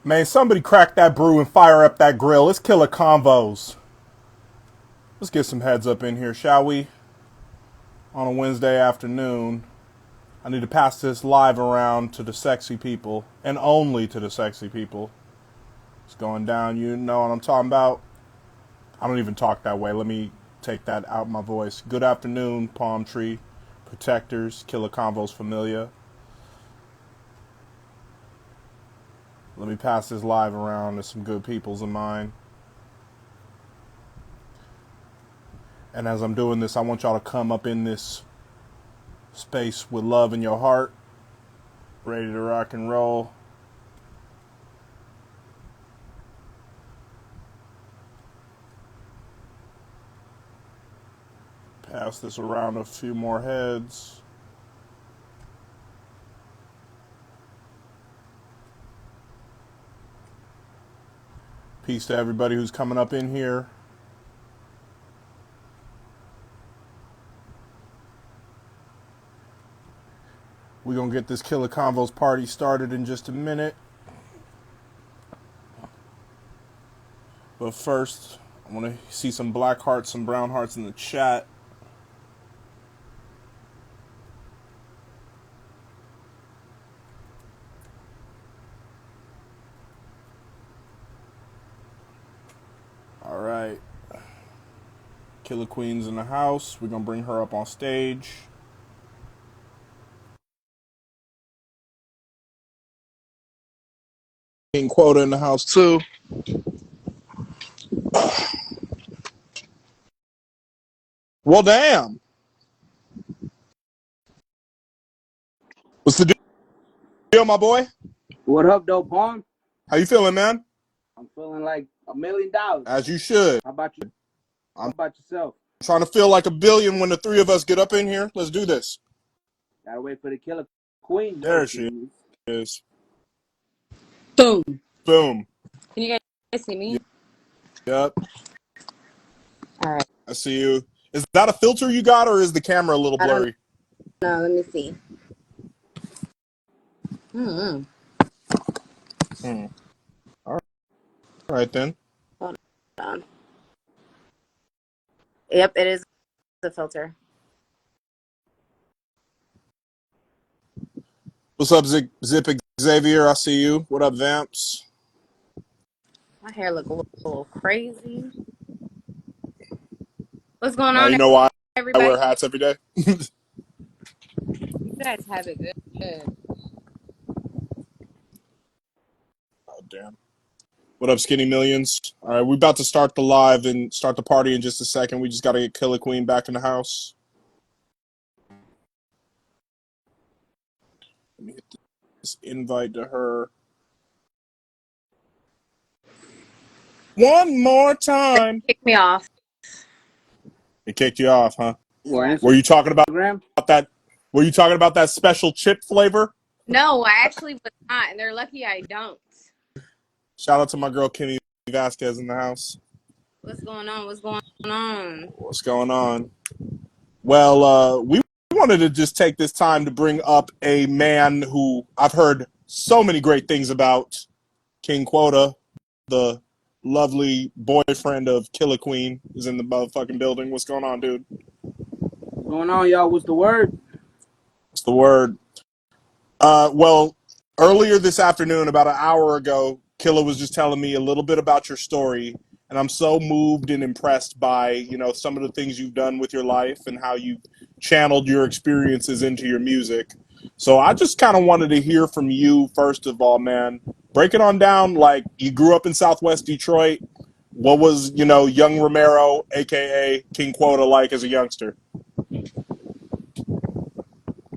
Man, somebody crack that brew and fire up that grill. It's Killa Convos. Let's get some heads up in here, shall we? On a Wednesday afternoon. I need to pass this live around to the sexy people, and only to the sexy people. It's going down, you know what I'm talking about? I don't even talk that way. Let me take that out of my voice. Good afternoon, Palm Tree Protectors, Killa Convos Familia. Let me pass this live around to some good peoples of mine. And as I'm doing this, I want y'all to come up in this space with love in your heart, ready to rock and roll. Pass this around a few more heads. Peace to everybody who's coming up in here. We're going to get this Killa Convos party started in just a minute. But first, I want to see some black hearts, some brown hearts in the chat. All right. Killa Queen's in the house. We're going to bring her up on stage. King Quota in the house too. Well, damn. What's the deal, my boy? What up, though, Palm? How you feeling, man? I'm feeling like $1 million. As you should. How about you? How about yourself? I'm trying to feel like $1 billion when the three of us get up in here. Let's do this. Gotta wait for the Killa Queen. There she is. Boom. Boom. Can you guys see me? Yep. All right. I see you. Is that a filter you got, or is the camera a little blurry? No, let me see. Mm-hmm. All right, then. Hold on. Yep, it is a filter. What's up, Zip Xavier? I see you. What up, Vamps? My hair look a little crazy. What's going Now on, you know why I everybody? wear hats every day. You guys have it good. Oh, damn. What up, Skinny Millions? All right, we're about to start the live and start the party in just a second. We just got to get Killa Queen back in the house. Let me hit this invite to her. One more time. Kick me off. It kicked you off, huh? Yeah. Were you talking about Instagram? that? Were you talking about that special chip flavor? No, I actually was not, and they're lucky I don't. Shout out to my girl Kenny Vasquez in the house. What's going on? What's going on? What's going on? Well, we wanted to just take this time to bring up a man who I've heard so many great things about, King Quota, the lovely boyfriend of Killa Queen, is in the motherfucking building. What's going on, dude? What's going on, y'all? What's the word? What's the word? Well, earlier this afternoon, about an hour ago, Killa was just telling me a little bit about your story, and I'm so moved and impressed by, you know, some of the things you've done with your life and how you've channeled your experiences into your music. So I just kind of wanted to hear from you, first of all, man. Break it on down, like, you grew up in Southwest Detroit. What was, you know, young Romero, a.k.a. King Quota, like as a youngster?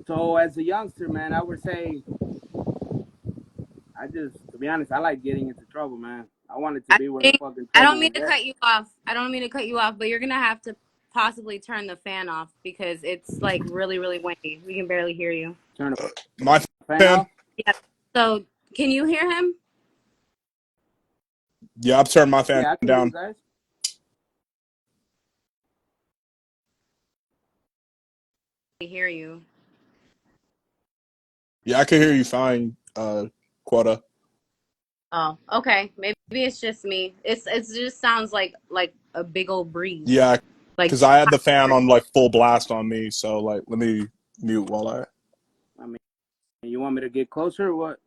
So, as a youngster, man, I would say, to be honest, I like getting into trouble, man. I wanted to be where the fucking I trouble don't mean was to cut you off. I don't mean to cut you off, but you're gonna have to possibly turn the fan off because it's like really, really windy. We can barely hear you. Turn the My fan off? Yeah. So can you hear him? Yeah, I've turned my fan Yeah, I can hear you down. guys. I hear you. Yeah, I can hear you fine, Quota. Oh, okay. Maybe it's just me. It just sounds like a big old breeze. Yeah, Like because I had the fan on like full blast on me. So like, let me mute while I. I mean, you want me to get closer or what?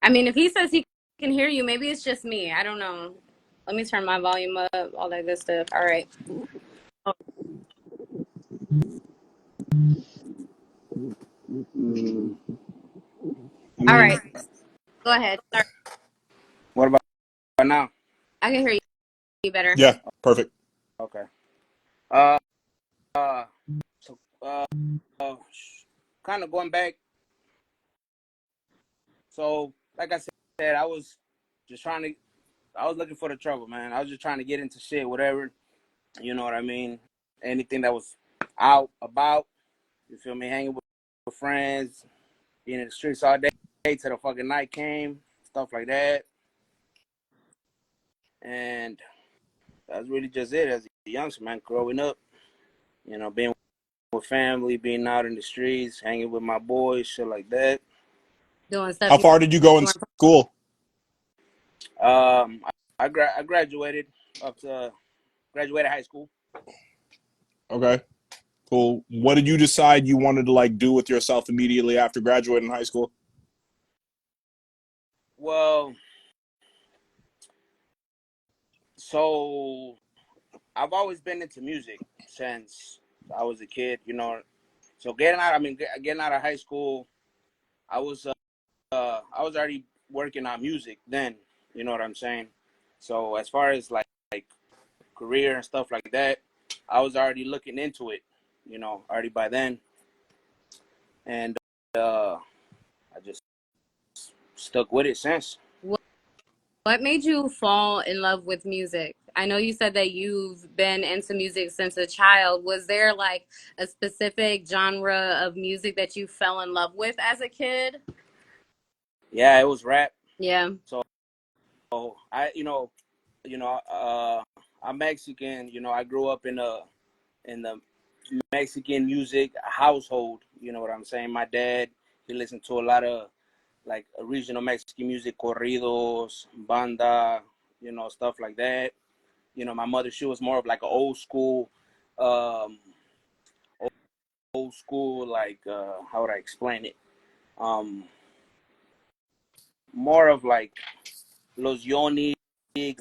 I mean, if he says he can hear you, maybe it's just me. I don't know. Let me turn my volume up, all that good stuff. All right. Oh, Mm, I all mean, right. Go ahead. Sorry. what about now? I can hear you better. Yeah, perfect. Okay. Uh, uh so kind of going back. So, like I said, I was just trying to. I was looking for the trouble, man. I was just trying to get into shit, whatever. You know what I mean? Anything that was out about. You feel me? Hanging with friends, being in the streets all day till the fucking night came, stuff like that. And that's really just it as a youngster, man. Growing up, being with family, being out in the streets, hanging with my boys, shit like that. Doing stuff How you far did you go in weren't. school? I graduated up to graduated high school. Okay, cool. What did you decide you wanted to like do with yourself immediately after graduating high school? Well, so I've always been into music since I was a kid. So getting out of high school, I was I was already working on music then. You know what I'm saying? So as far as like career and stuff like that, I was already looking into it. Already by then, and uh, I just stuck with it since. What made you fall in love with music? I know you said that you've been into music since a child. Was there like a specific genre of music that you fell in love with as a kid? Yeah, it was rap. Yeah. So I, I'm Mexican. I grew up in the Mexican music household. You know what I'm saying? My dad, he listened to a lot of like regional Mexican music, corridos, banda, stuff like that. My mother, she was more of like an um, old school, like how would I explain it? Um, More of like Los Yonis,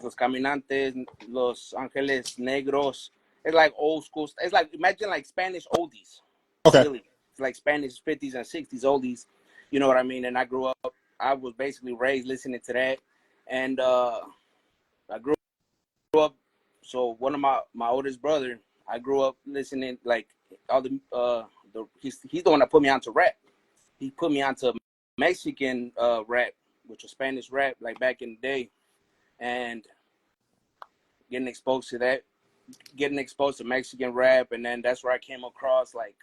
Los Caminantes, Los Ángeles Negros. It's like old school. It's like imagine like Spanish oldies, Okay, really. It's like Spanish 50s and 60s oldies. You know what I mean? And I grew up. I was basically raised listening to that, and I grew up. So one of my oldest brother, I grew up listening like all he's the one that put me onto rap. He put me onto Mexican rap, which was Spanish rap, like back in the day, and getting exposed to that, getting exposed to Mexican rap, and then that's where I came across like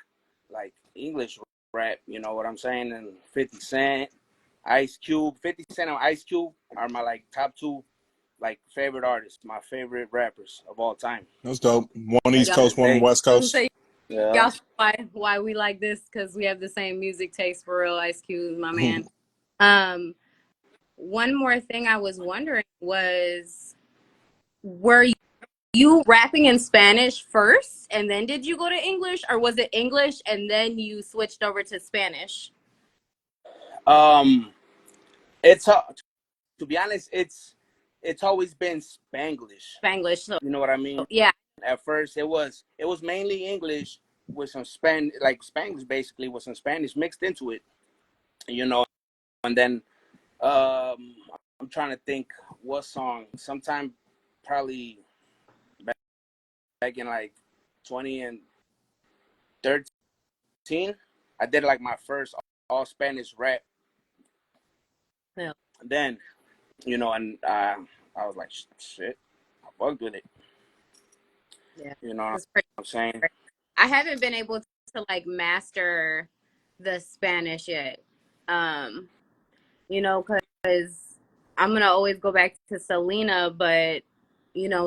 English rap. You know what I'm saying? And 50 Cent, Ice Cube, 50 Cent and Ice Cube are my like top two like favorite artists, my favorite rappers of all time. that's dope. One East Like Y'all, to Coast, this one day. West I was gonna Coast. say Yeah. y'all see why we like this because we have the same music taste for real. Ice Cube, my man. Um, One more thing I was wondering was, were you rapping in Spanish first and then did you go to English, or was it English and then you switched over to Spanish? Um, it's to be honest, it's always been Spanglish. Spanglish. So You know what I mean? yeah, At first, it was mainly English with some like Spanglish basically with some Spanish mixed into it. You know, and then I'm trying to think what song. Sometime probably back in like 2013, I did like my first all Spanish rap. yeah, And then and I was like, shit, I fucked with it. yeah. You know what It's pretty I'm saying? great. I haven't been able to like master the Spanish yet. Um, because I'm gonna always go back to Selena, but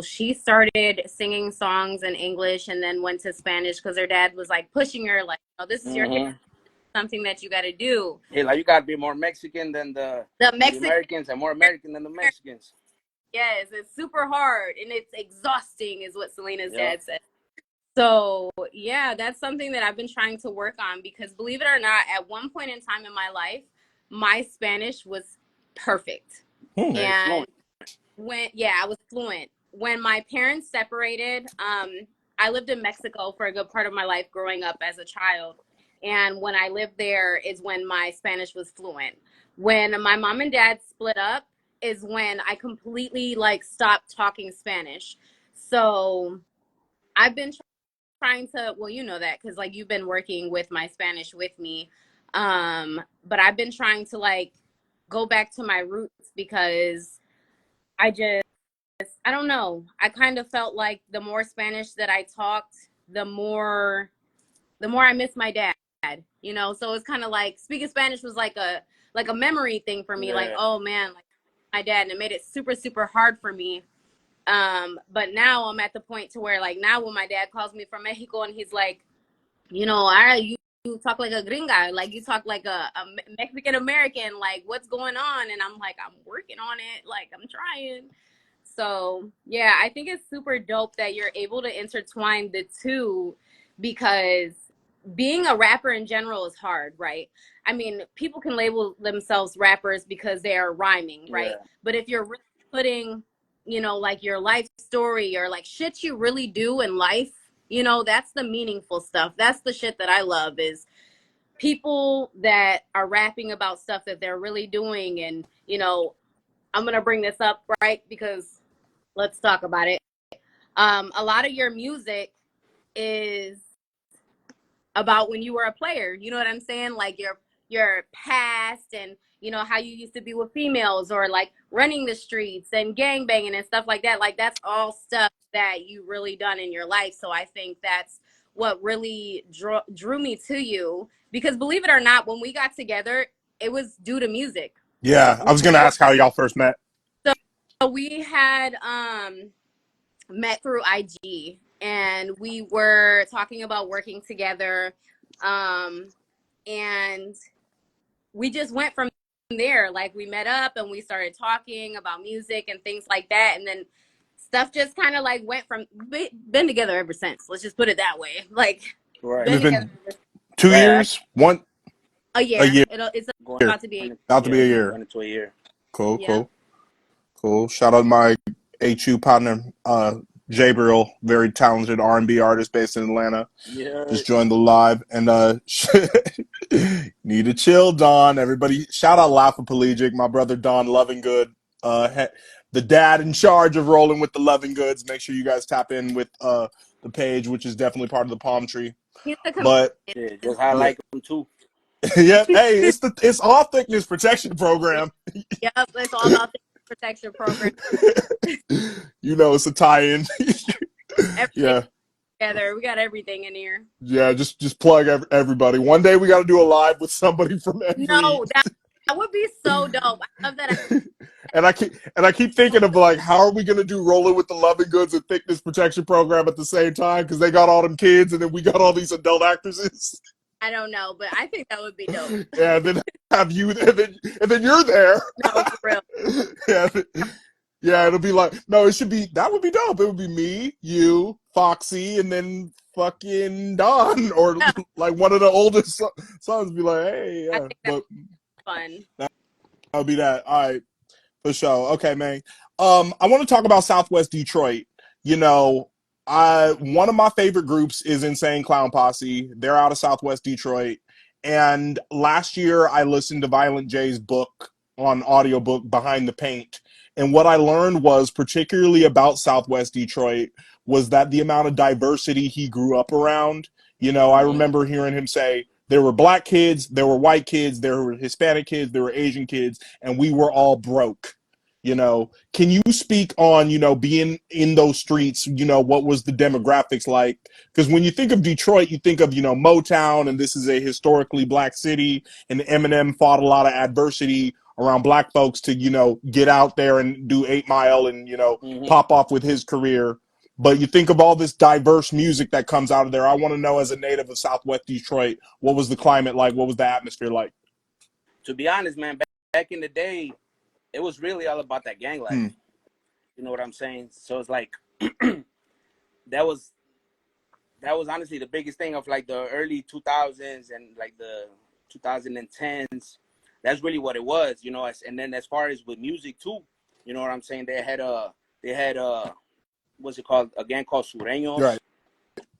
she started singing songs in English and then went to Spanish because her dad was like pushing her, like, "Oh, this is your hit." Mm-hmm. something that you got to do. Hey, like you gotta be more Mexican than the Mexican Americans, and more American than the Mexicans. Yes, it's super hard and it's exhausting, is what Selena's Yeah. dad said. So yeah, that's something that I've been trying to work on, because believe it or not, at one point in time in my life, my Spanish was perfect. And I was fluent. When my parents separated, I lived in Mexico for a good part of my life growing up as a child. And when I lived there is when my Spanish was fluent. When my mom and dad split up is when I completely like stopped talking Spanish. So I've been trying to, well, you know that because like you've been working with my Spanish with me. But I've been trying to like go back to my roots, because I don't know. I kind of felt like the more Spanish that I talked, the more I miss my dad, you know? So it's kind of like speaking Spanish was like a memory thing for me. Yeah. Like, oh man, like my dad, and it made it super, super hard for me. But now I'm at the point to where like now when my dad calls me from Mexico and he's like, you know, you talk like a gringa, like you talk like a Mexican American, like what's going on? And I'm like, I'm working on it, like I'm trying. So yeah, I think it's super dope that you're able to intertwine the two, because being a rapper in general is hard, right? I mean, people can label themselves rappers because they are rhyming, right? Yeah. But if you're really putting, you know, like your life story or like shit you really do in life, you know, that's the meaningful stuff. That's the shit that I love, is people that are rapping about stuff that they're really doing. And, you know, I'm going to bring this up, right? Because let's talk about it. A lot of your music is about when you were a player. You know what I'm saying? Like your past, and you know how you used to be with females, or like running the streets and gang banging and stuff like that. Like that's all stuff that you really done in your life. So I think that's what really drew me to you, because believe it or not, when we got together, it was due to music. Yeah, I was gonna ask how y'all first met. So we had met through IG, and we were talking about working together, and we just went from there. Like we met up and we started talking about music and things like that, and then stuff just kind of like went from, been together ever since. Let's just put it that way. Like Right. And been it's together been 2 years, a a year. year, It's Going about to be a year. about to be a year. Going into a year. Cool. Yeah. Shout out my HU partner, Jabril, very talented R&B artist based in Atlanta. Yeah. Just joined the live, and need to chill, Don. Everybody, shout out Laugh-A-Pelagic, my brother Don Lovingood, the dad in charge of rolling with the Lovingoods. Make sure you guys tap in with the page, which is definitely part of the palm tree. He's the But Yeah, just how I yeah, like them too. yeah. Hey, it's all thickness protection program. Yep, it's all about the protection program. You know, it's a tie-in. Everything Yeah. together. We got everything in here. Yeah, just plug everybody. One day we got to do a live with somebody from every. No, that would be so dope. I love that. And I keep thinking of like, how are we gonna do rolling with the loving goods and thickness protection program at the same time? Because they got all them kids, and then we got all these adult actresses. I don't know, but I think that would be dope. Yeah, and then have you, and then you're there. No, for real. Yeah, yeah, it'll be like, no, it should be, that would be dope. It would be me, you, Foxy, and then fucking Don, or Yeah. like one of the oldest sons be like, hey, I yeah, think that's but fun. that would be that. All right, for sure. Okay, man. I want to talk about Southwest Detroit. You know, I one of my favorite groups is Insane Clown Posse. They're out of Southwest Detroit. And last year I listened to Violent J's book on audiobook Behind the Paint. And what I learned was particularly about Southwest Detroit was that the amount of diversity he grew up around. You know, I remember hearing him say there were black kids, there were white kids, there were Hispanic kids, there were Asian kids, and we were all broke. You know, can you speak on, you know, being in those streets, you know, what was the demographics like? Because when you think of Detroit, you think of, you know, Motown, and this is a historically black city, and Eminem fought a lot of adversity around black folks to, you know, get out there and do 8 Mile and, you know, pop off with his career. But you think of all this diverse music that comes out of there. I want to know, as a native of Southwest Detroit, what was the climate like? What was the atmosphere like? To be honest, man, back in the day, it was really all about that gang life. You know what I'm saying? So it's like that was honestly the biggest thing of like the early 2000s and like the 2010s. That's really what it was, you know. And then as far as with music too, you know what I'm saying? They had what's it called? A gang called Sureños. Right.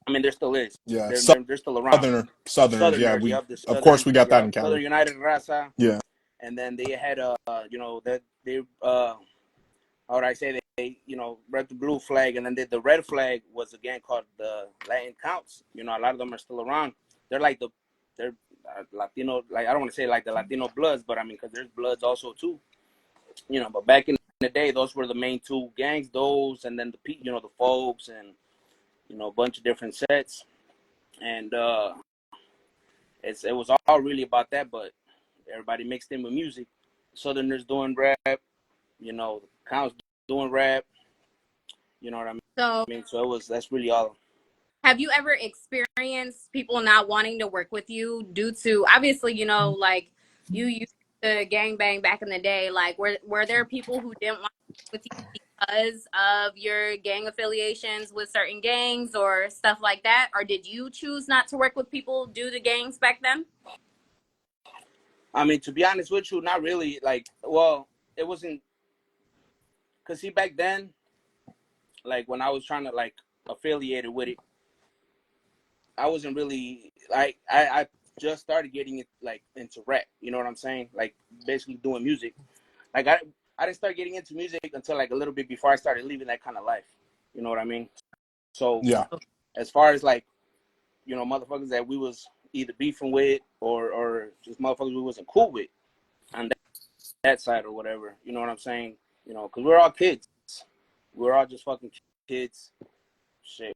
I mean, there still is. Yeah. They're still around. Southerners. Yeah. Southerners, yep. The Of course, Southern, we got that yeah, in Cali. Southern United Raza. Yeah. And then they had you know, that they how would I say, they you know, red the blue flag, and then the red flag was a gang called the Latin Counts. You know, a lot of them are still around. They're like they're Latino, like I don't want to say like the Latino Bloods, but I mean, because there's Bloods also too. You know, but back in the day, those were the main two gangs. Those, and then you know, the Folks, and you know, a bunch of different sets. And it was all really about that, but everybody mixed in with music. Southerners doing rap, you know, Counts doing rap. You know what I mean? So So that's really all. have you ever experienced people not wanting to work with you due to, obviously, you know, like you used to gang bang back in the day? Like, were there people who didn't want to work with you because of your gang affiliations with certain gangs or stuff like that? Or did you choose not to work with people due to gangs back then? I mean, to be honest with you, not really. Like, well, it wasn't, because see, back then, like when I was trying to like affiliated with it, I wasn't really like I just started getting it like into rap. You know what I'm saying? Like basically doing music. Like I didn't start getting into music until like a little bit before I started living that kind of life. You know what I mean? So Yeah. as far as like, you know, motherfuckers that we was either beefing with or just motherfuckers we wasn't cool with on that side or whatever. You know what I'm saying? You know, because we're all kids. We're all just fucking kids. Shit.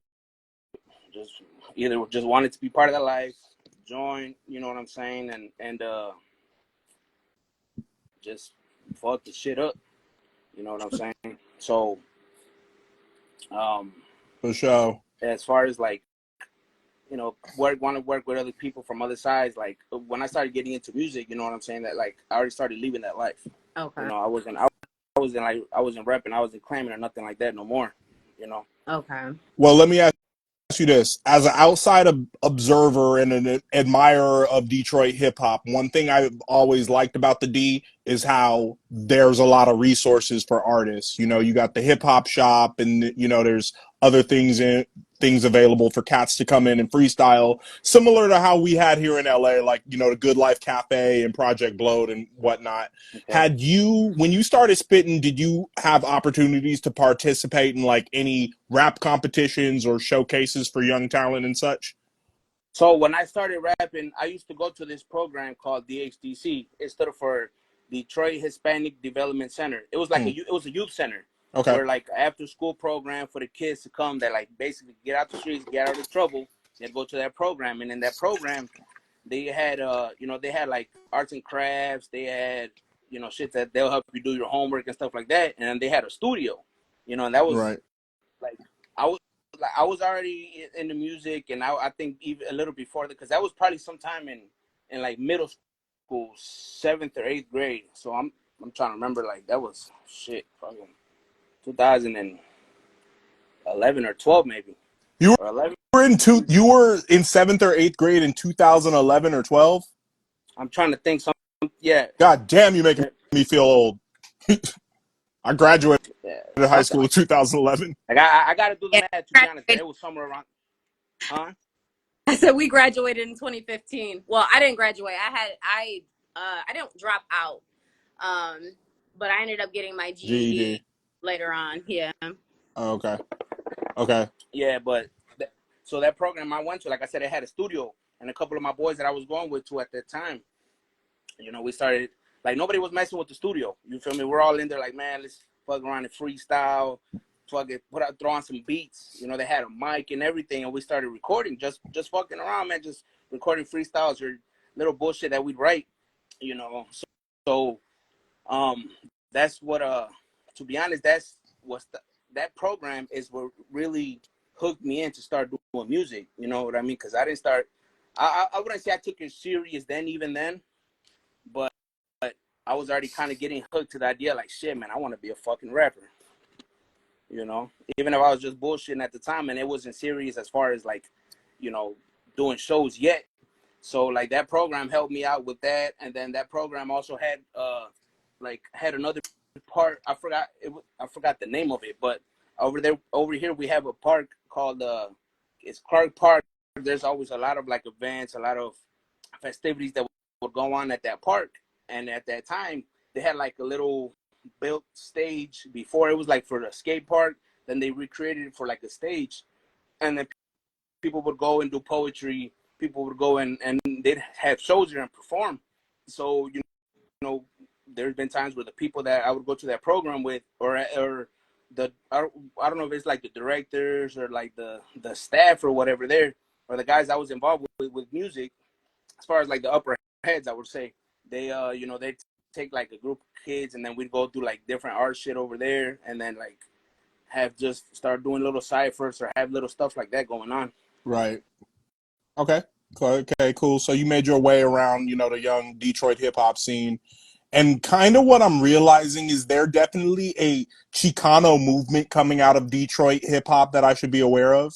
Just either just wanted to be part of that life, join, you know what I'm saying, and just fuck the shit up. You know what I'm saying? So, For sure. as far as like, you know, want to work with other people from other sides, like when I started getting into music, you know what I'm saying, that like I already started living that life. Okay. You know, I wasn't rapping, I wasn't claiming or nothing like that no more. You know. Okay. Well, let me ask you this: as an outside observer and an admirer of Detroit hip hop, one thing I've always liked about the D is how there's a lot of resources for artists. You know, you got the hip hop shop, and you know there's other things available for cats to come in and freestyle, similar to how we had here in LA, like you know the Good Life Cafe and Project Blowed and whatnot. Okay. Had you, when you started spitting, did you have opportunities to participate in like any rap competitions or showcases for young talent and such? So when I started rapping, I used to go to this program called DHDC. It stood for Detroit Hispanic Development Center. It was like it was a youth center Okay. where like after school program for the kids to come that like basically get out the streets, get out of trouble, and go to that program. And in that program, they had you know, they had like arts and crafts. They had, you know, shit that they'll help you do your homework and stuff like that. And they had a studio, you know, and that was Right. like I was I was already in the music, and I think even a little before that, because that was probably sometime in like middle school, 7th or 8th grade. So I'm trying to remember, like that was shit, fucking 2011 or 12 maybe, You or 11. you were in 7th or 8th grade in 2011 or 12. I'm trying to think. Yeah, God damn, you making me feel old. I graduated yeah, high something school in like 2011. that. Like I got to do the Yeah. math, to be honest, but it was somewhere around, huh? I said we graduated in 2015. Well, I didn't graduate. I didn't drop out. Um, but I ended up getting my GED GED. later on. Yeah. Oh, okay. Okay. Yeah, but so that program I went to, like I said, it had a studio, and a couple of my boys that I was going with to at that time, you know, we started like nobody was messing with the studio. You feel me? We're all in there like, man, let's fuck around and freestyle, fuck it, throw on some beats. You know, they had a mic and everything, and we started recording, just fucking around, man, just recording freestyles or little bullshit that we'd write. You know, so um, that's what to be honest, that's that program is what really hooked me in to start doing music. You know what I mean? Because I didn't start. I wouldn't say I took it serious then, even then, but I was already kind of getting hooked to the idea. Like, shit, man, I want to be a fucking rapper. You know, even if I was just bullshitting at the time, and it wasn't serious as far as like, you know, doing shows yet. So like that program helped me out with that, and then that program also had had another part. I forgot the name of it, but over here we have a park called it's Clark Park. There's always a lot of like events, a lot of festivities that would go on at that park, and at that time they had like a little built stage. Before it was like for the skate park, then they recreated it for like a stage, and then people would go and do poetry. People would go and they'd have shows there and perform. So you know, there's been times where the people that I would go to that program with, or the I don't know if it's like the directors or like the staff or whatever there, or the guys I was involved with music, as far as like the upper heads, I would say they you know, they take like a group of kids, and then we'd go do like different art shit over there, and then like have just start doing little ciphers or have little stuff like that going on. Right. Okay. Okay, cool. So you made your way around, you know, the young Detroit hip hop scene. And kind of what I'm realizing is there definitely a Chicano movement coming out of Detroit hip hop that I should be aware of.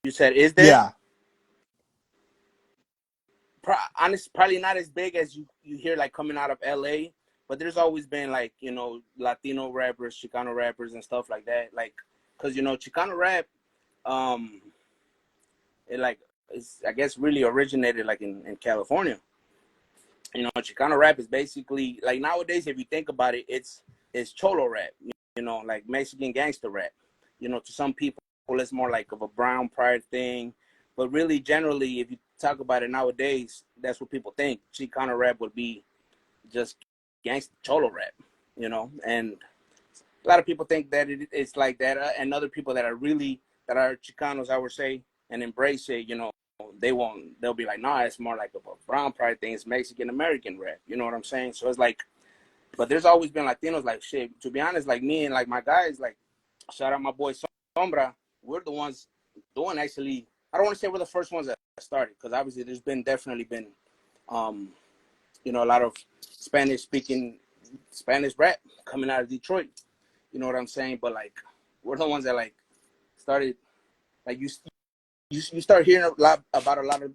You said, is there? Yeah. Probably not as big as you hear like coming out of LA, but there's always been like, you know, Latino rappers, Chicano rappers and stuff like that. Like, cause you know, Chicano rap, um, it like it's, I guess, really originated like in California. You know, Chicano rap is basically like nowadays, if you think about it, it's cholo rap, you know, like Mexican gangster rap. You know, to some people, it's more like of a brown pride thing, but really, generally, if you talk about it nowadays, that's what people think. Chicano rap would be just gangster cholo rap, you know, and a lot of people think that it's like that, and other people that are Chicanos, I would say, and embrace it, you know, they'll be like, nah, it's more like a brown pride thing. It's Mexican American rap. You know what I'm saying? So it's like, but there's always been Latinos like shit. To be honest, like me and like my guys, like shout out my boy Sombra, we're the ones doing actually. I don't want to say we're the first ones that started, because obviously there's been definitely been, you know, a lot of Spanish rap coming out of Detroit. You know what I'm saying? But like, we're the ones that like started, like you start hearing a lot about a lot of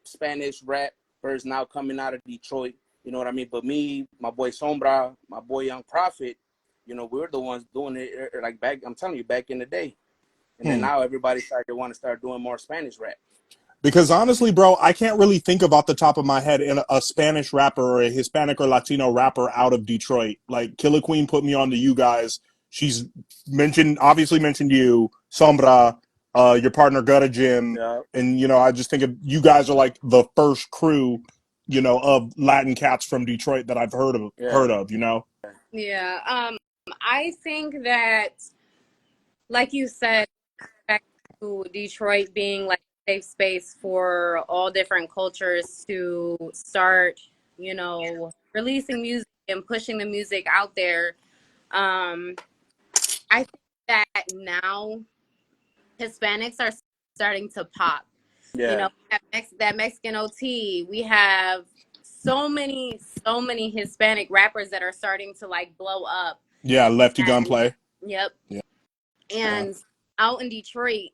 Spanish rappers now coming out of Detroit. You know what I mean? But me, my boy Sombra, my boy Young Prophet, you know, we were the ones doing it like back. I'm telling you, back in the day. And then now everybody started to want to start doing more Spanish rap. Because honestly, bro, I can't really think of off the top of my head in a Spanish rapper or a Hispanic or Latino rapper out of Detroit. Like Killa Queen put me on to you guys. She's obviously mentioned you, Sombra, your partner Gutta Jim, Yeah. and you know, I just think of you guys are like the first crew, you know, of Latin cats from Detroit that I've heard of. Yeah. Heard of, you know. Yeah. I think that, like you said, back to Detroit being like a safe space for all different cultures to start, you know, releasing music and pushing the music out there. Um, I think that now Hispanics are starting to pop. You Yeah. know, that Mexican OT. We have so many Hispanic rappers that are starting to like blow up. Yeah, Lefty And Gunplay. yep. Yeah. And out in Detroit,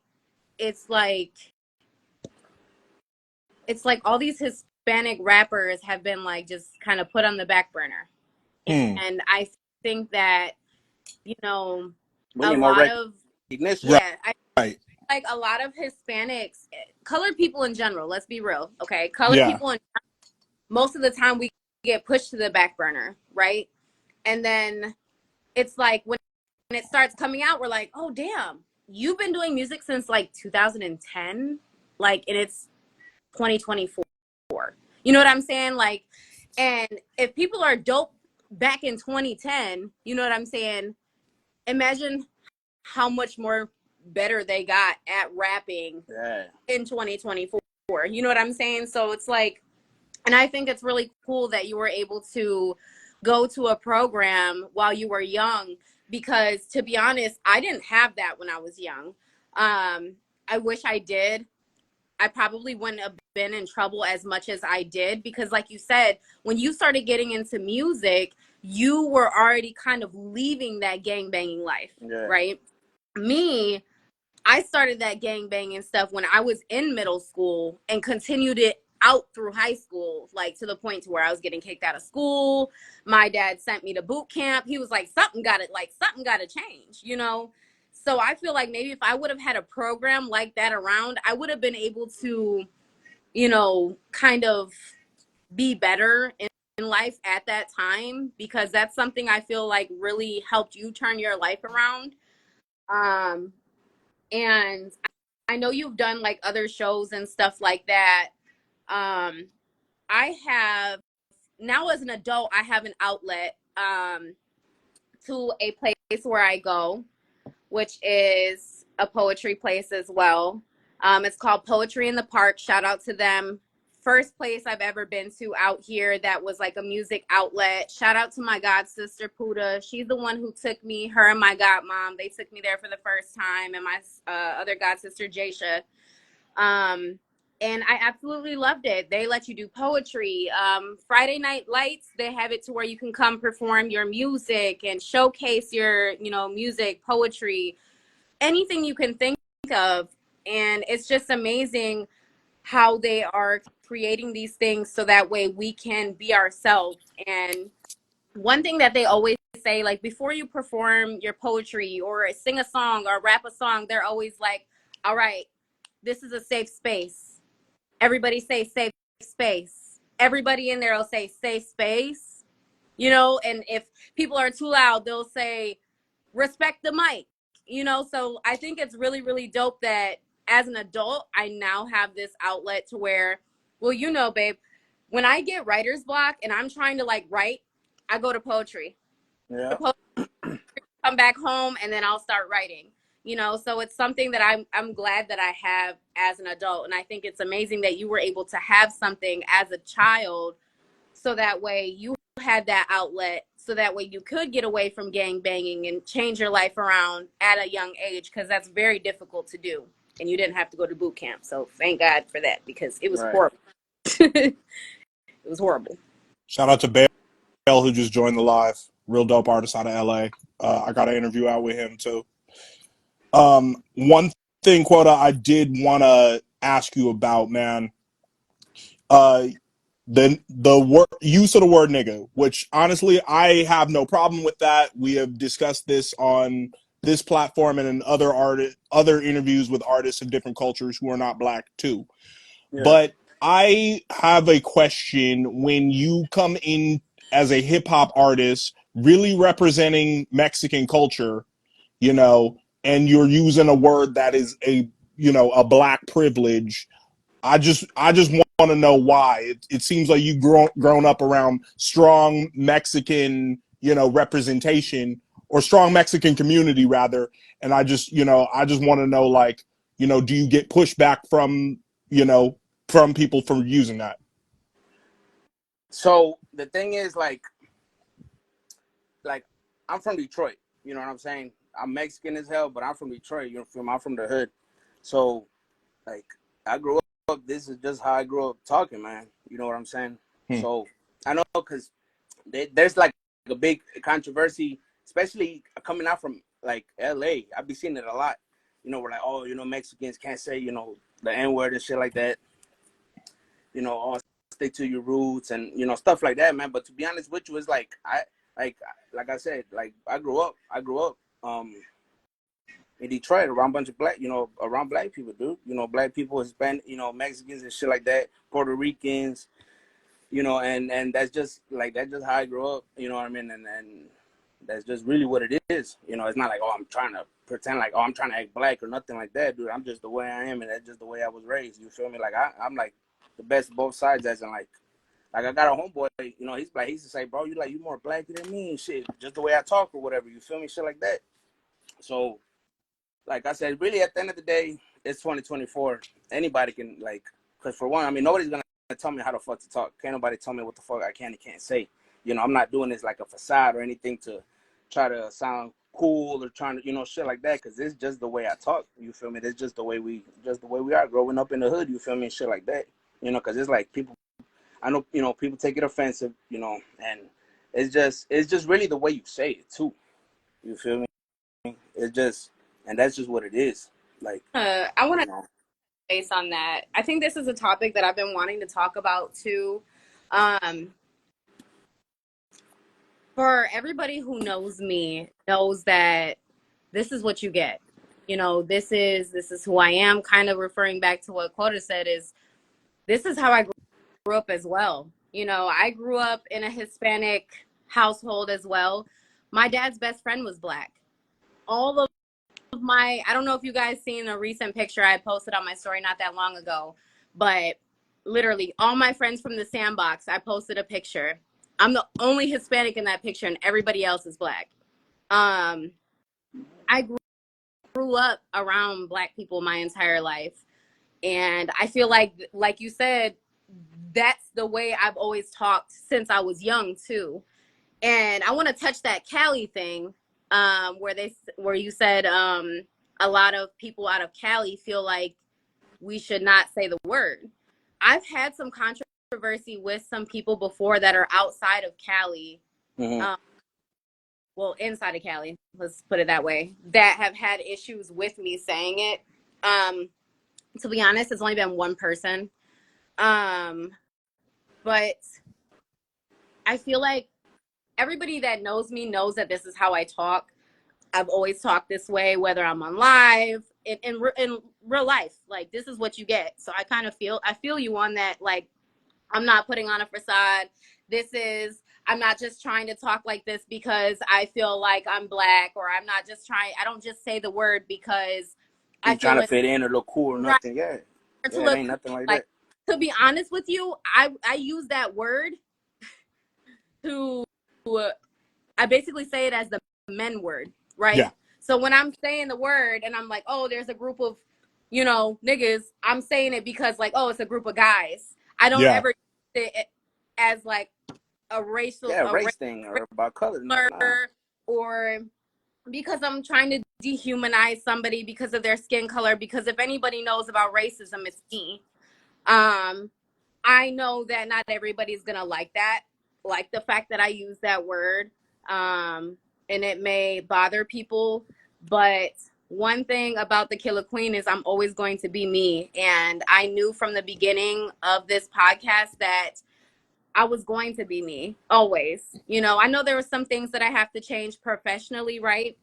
it's like all these Hispanic rappers have been like just kind of put on the back burner. Hmm. And I think that, you know, We a need more lot of, recognition. Right. yeah, I Right. like a lot of Hispanics, colored people in general, let's be real, okay? Colored Yeah. people, most of the time we get pushed to the back burner, right? And then it's like when it starts coming out, we're like, oh, damn, you've been doing music since like 2010, like, and it's 2024. You know what I'm saying? Like, and if people are dope back in 2010, you know what I'm saying? Imagine how much more better they got at rapping in 2024. You know what I'm saying? So it's like, and I think it's really cool that you were able to go to a program while you were young because to be honest, I didn't have that when I was young. I wish I did. I probably wouldn't have been in trouble as much as I did because, like you said, when you started getting into music, you were already kind of leaving that gang banging life, right? Me, I started that gang banging stuff when I was in middle school and continued it out through high school, like to the point to where I was getting kicked out of school. My dad sent me to boot camp. He was like, something got to change, you know? So I feel like maybe if I would have had a program like that around, I would have been able to, you know, kind of be better in life at that time, because that's something I feel like really helped you turn your life around. And I know you've done like other shows and stuff like that. I have now as an adult, I have an outlet to a place where I go, which is a poetry place as well. It's called Poetry in the Park. Shout out to them. First place I've ever been to out here that was like a music outlet. Shout out to my god sister Quota. She's the one who took me, her and my godmom. They took me there for the first time, and my other god sister Jasha. And I absolutely loved it. They let you do poetry. Friday Night Lights, they have it to where you can come perform your music and showcase your, you know, music, poetry, anything you can think of. And it's just amazing how they are creating these things so that way we can be ourselves. And one thing that they always say, like before you perform your poetry or sing a song or rap a song, they're always like, all right, this is a safe space. Everybody say safe space. Everybody in there will say safe space, you know, and if people are too loud, they'll say respect the mic, you know. So I think it's really, really dope that as an adult, I now have this outlet to where, well, you know, babe, when I get writer's block and I'm trying to like write, I go to poetry. Yeah. Come back home and then I'll start writing, you know. So it's something that I'm glad that I have as an adult, and I think it's amazing that you were able to have something as a child so that way you had that outlet, so that way you could get away from gang banging and change your life around at a young age, because that's very difficult to do, and you didn't have to go to boot camp. So thank God for that, because it was horrible. It was horrible. Shout out to Bale, who just joined the live. Real dope artist out of LA. I got an interview out with him too. One thing, Quota, I did want to ask you about, man. The use of the word nigga, which honestly I have no problem with that. We have discussed this on this platform and in other interviews with artists of different cultures who are not black too. Yeah. But I have a question when you come in as a hip hop artist, really representing Mexican culture, you know, and you're using a word that is a black privilege. I just want to know why. It seems like you've grown up around strong Mexican, representation, or strong Mexican community rather. And I just want to know, like, do you get pushback from people for using that? So the thing is, like I'm from Detroit. You know what I'm saying? I'm Mexican as hell, but I'm from Detroit. You know, I'm from the hood. So like I grew up. This is just how I grew up talking, man. You know what I'm saying? So I know because there's like a big controversy, especially coming out from like LA. I've been seeing it a lot. You know, we're like, oh, Mexicans can't say, the N-word and shit like that. Oh, stick to your roots and, stuff like that, man. But to be honest with you, it's like, like I said, like I grew up in Detroit around a bunch of around black people, dude. Black people, Hispanic, Mexicans and shit like that, Puerto Ricans, and that's just how I grew up, you know what I mean? And that's just really what it is. It's not like, oh, I'm trying to pretend like, oh, I'm trying to act black or nothing like that, dude. I'm just the way I am, and that's just the way I was raised. You feel me? Like I'm like the best of both sides, as in like I got a homeboy, he's black. He used to say, bro, you more black than me and shit, just the way I talk or whatever. You feel me? Shit like that. So, like I said, really at the end of the day, it's 2024. Anybody can, like, because for one, I mean, nobody's gonna tell me how the fuck to talk. Can't nobody tell me what the fuck I can and can't say. I'm not doing this like a facade or anything to try to sound cool or trying to, you know, shit like that, because it's just the way I talk. You feel me? It's just the way we are growing up in the hood. You feel me? And shit like that. You know, because it's like people. I know, you know, people take it offensive. You know, and it's just really the way you say it too. You feel me? It's just, and that's just what it is. Like, I want you to know. base on that. I think this is a topic that I've been wanting to talk about too. For everybody who knows me, knows that this is what you get. You know, this is who I am. Kind of referring back to what Quota said, is this is how I grew up as well. You know, I grew up in a Hispanic household as well. My dad's best friend was Black. All of my, I don't know if you guys seen a recent picture I posted on my story not that long ago, but literally all my friends from the sandbox, I posted a picture. I'm the only Hispanic in that picture and everybody else is Black. I grew up around Black people my entire life. And I feel like you said, that's the way I've always talked since I was young too. And I want to touch that Cali thing, where you said a lot of people out of Cali feel like we should not say the word. I've had some controversy with some people before that are outside of Cali, Mm-hmm. well, inside of Cali, let's put it that way, that have had issues with me saying it. To be honest, it's only been one person. But I feel like everybody that knows me knows that this is how I talk. I've always talked this way, whether I'm on live, in real life. Like, this is what you get. So I feel you on that. Like, I'm not putting on a facade. I'm not just trying to talk like this because I feel like I'm Black, or I don't just say the word because I You trying feel to it's fit in or look cool or right, nothing? Yeah, or to yeah, it look ain't cool. nothing like Like, that. to be honest with you, I use that word to, I basically say it as the men word, Yeah. right? So when I'm saying the word and I'm like, oh, there's a group of, you know, niggas, I'm saying it because, like, oh, it's a group of guys. I don't Yeah. ever use it as like a Yeah, race race thing or about color. Nah. or because I'm trying to dehumanize somebody because of their skin color. Because if anybody knows about racism, it's me. I know that not everybody's gonna like that, like the fact that I use that word, and it may bother people. But one thing about the Killer Queen is I'm always going to be me, and I knew from the beginning of this podcast that I was going to be me always. You know, I know there were some things that I have to change professionally, right?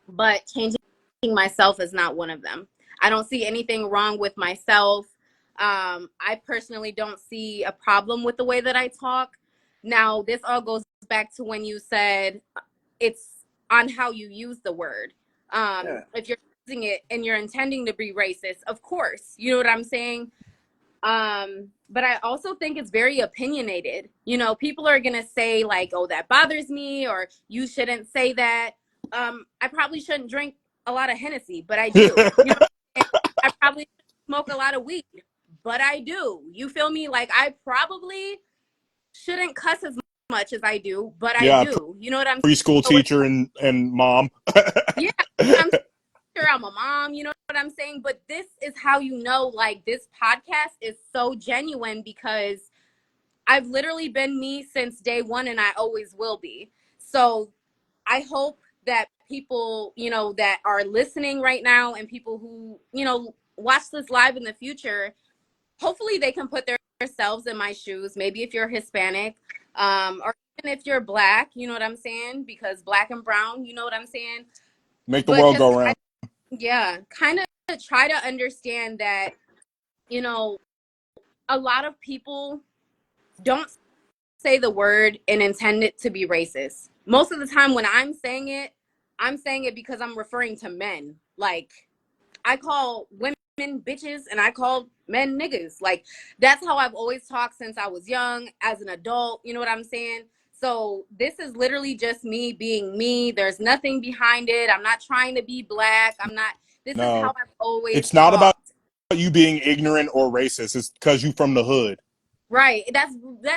But changing myself is not one of them. I don't see anything wrong with myself. I personally don't see a problem with the way that I talk. Now, this all goes back to when you said it's on how you use the word. Yeah. If you're using it and you're intending to be racist, of course, you know what I'm saying? But I also think it's very opinionated. You know, people are gonna say like, oh, that bothers me, or you shouldn't say that. I probably shouldn't drink a lot of Hennessy, but I do. You know what I'm saying? I probably shouldn't smoke a lot of weed, but I do. You feel me? Like, I probably shouldn't cuss as much as I do, but I Yeah. do. You know what I'm saying? Preschool So teacher and mom. yeah, I'm sure I'm a mom, you know what I'm saying? But this is how you know, like, this podcast is so genuine because I've literally been me since day one and I always will be. So I hope that people, you know, that are listening right now and people who, you know, watch this live in the future, hopefully they can put themselves in my shoes. Maybe if you're Hispanic, or even if you're Black, you know what I'm saying? Because Black and brown, you know what I'm saying? Make the But world just, go round. yeah, kind of try to understand that, you know, a lot of people don't say the word and intend it to be racist. Most of the time when I'm saying it because I'm referring to men. Like, I call women bitches and I call men niggas. Like, that's how I've always talked since I was young, as an adult. You know what I'm saying? So this is literally just me being me. There's nothing behind it. I'm not trying to be Black. This is how No. I've always It's not about talked. you being ignorant or racist. It's because you from the hood. Right. That's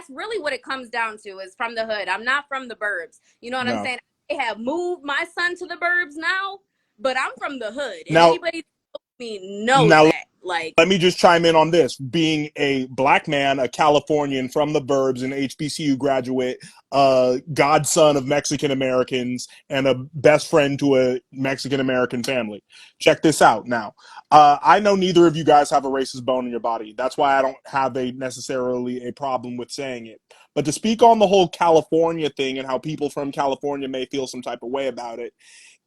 really what it comes down to, is from the hood. I'm not from the burbs. You know what I'm No. saying? may have moved my son to the burbs now, but I'm from the hood, and Now, anybody that knows me knows now that. Like, let me just chime in on this. Being a black man, a Californian from the burbs, an HBCU graduate, godson of Mexican Americans, and a best friend to a Mexican American family. Check this out now. I know neither of you guys have a racist bone in your body. That's why I don't have a necessarily a problem with saying it. But to speak on the whole California thing and how people from California may feel some type of way about it,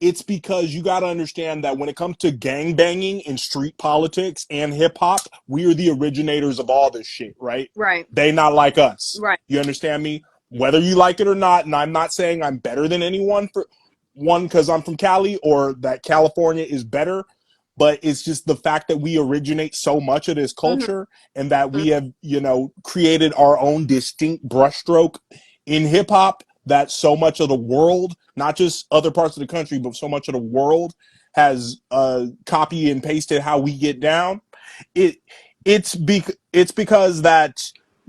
it's because you got to understand that when it comes to gang banging and street politics and hip hop, we are the originators of all this shit, right? right, They not like us. right, You understand me? Whether you like it or not, and I'm not saying I'm better than anyone for one because I'm from Cali or that California is better, but it's just the fact that we originate so much of this mm-hmm, culture and that mm-hmm, we have, created our own distinct brushstroke in hip hop that so much of the world, not just other parts of the country, but so much of the world has copy and pasted how we get down. It it's because that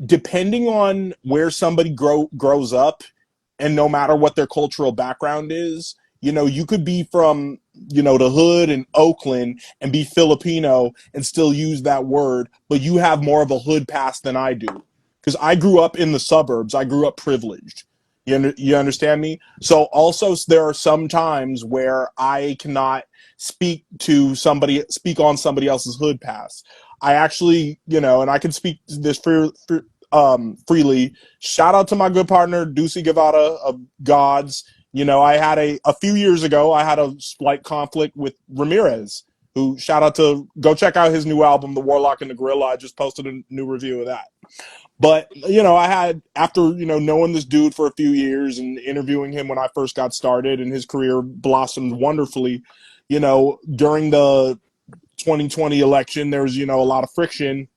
depending on where somebody grows up, and no matter what their cultural background is, you could be from the hood in Oakland and be Filipino and still use that word, but you have more of a hood past than I do because I grew up in the suburbs. I grew up privileged. You understand me? So also there are some times where I cannot speak on somebody else's hood past. I actually, and I can speak this freely. Shout out to my good partner Ducey Guevara of Gods. I had a few years ago, I had a slight conflict with Ramirez, who shout out to go check out his new album, The Warlock and the Gorilla. I just posted a new review of that. But I had after knowing this dude for a few years and interviewing him when I first got started, and his career blossomed wonderfully. During the 2020 election, there was a lot of friction,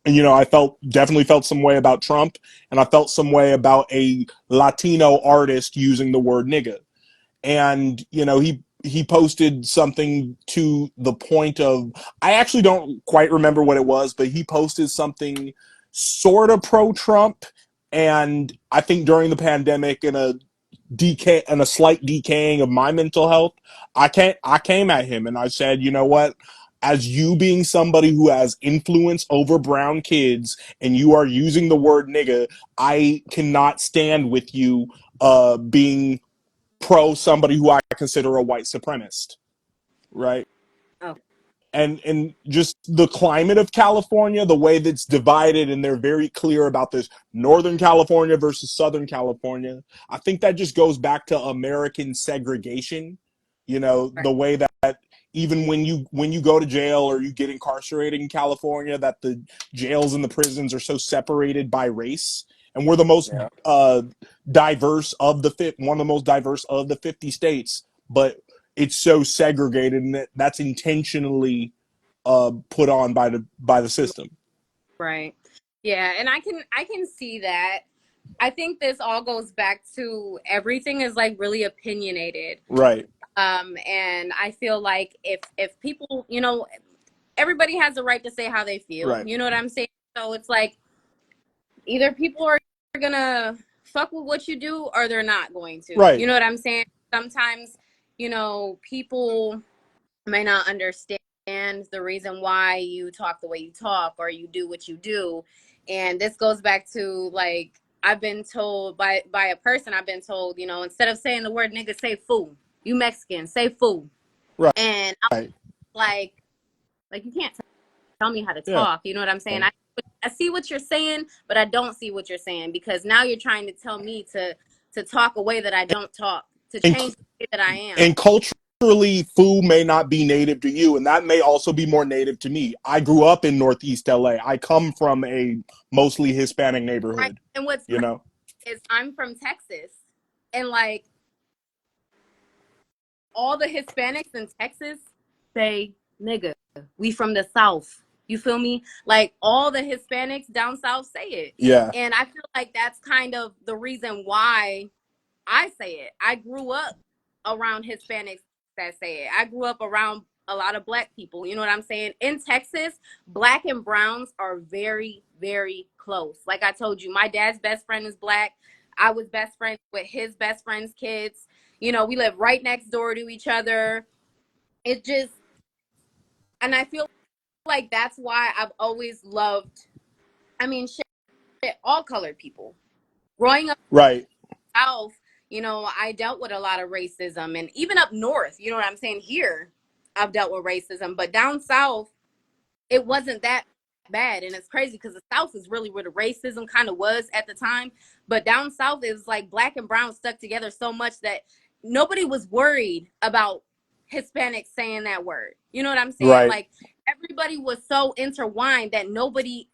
and I definitely felt some way about Trump, and I felt some way about a Latino artist using the word nigga. And he posted something to the point of, I actually don't quite remember what it was, but he posted something sort of pro Trump, and I think during the pandemic, in a slight decaying of my mental health, I came at him and I said, you know what, as you being somebody who has influence over brown kids and you are using the word nigga, I cannot stand with you being pro somebody who I consider a white supremacist, right? oh, And just the climate of California, the way that's divided, and they're very clear about this Northern California versus Southern California. I think that just goes back to American segregation. right, The way that even when you go to jail or you get incarcerated in California, that the jails and the prisons are so separated by race, and we're the most yeah, diverse of one of the most diverse of the 50 states, but it's so segregated, and that's intentionally put on by the system. right. Yeah, and I can see that. I think this all goes back to everything is like really opinionated. Right. And I feel like if people, everybody has a right to say how they feel. Right. You know what I'm saying? So it's like either people are gonna fuck with what you do or they're not going to. Right. You know what I'm saying? Sometimes, people may not understand the reason why you talk the way you talk or you do what you do. And this goes back to like I've been told by a person, I've been told, instead of saying the word nigga, say fool. You Mexican, say fool. Right. And I'm like you can't tell me how to Yeah. talk. You know what I'm saying? I see what you're saying, but I don't see what you're saying because now you're trying to tell me to talk a way that I don't talk, to And change the way that I am. and culturally, food may not be native to you, and that may also be more native to me. I grew up in Northeast LA. I come from a mostly Hispanic Right. neighborhood. And what's You crazy know. is I'm from Texas, and like all the Hispanics in Texas say nigga. We from the South. You feel me? Like all the Hispanics down south say it. Yeah. And I feel like that's kind of the reason why I say it. I grew up around Hispanics that say it. I grew up around a lot of black people. You know what I'm saying? In Texas, black and browns are very, very close. Like I told you, my dad's best friend is black. I was best friends with his best friend's kids. You know, we live right next door to each other. It just, and I feel like that's why I've always loved, I mean, shit, all colored people. Growing up Right. South, you know, I dealt with a lot of racism, and even up north, you know what I'm saying? Here, I've dealt with racism, but down south, it wasn't that bad. And it's crazy because the South is really where the racism kind of was at the time. But down South, it was like black and brown stuck together so much that nobody was worried about Hispanics saying that word. You know what I'm saying? Right. Like everybody was so intertwined that nobody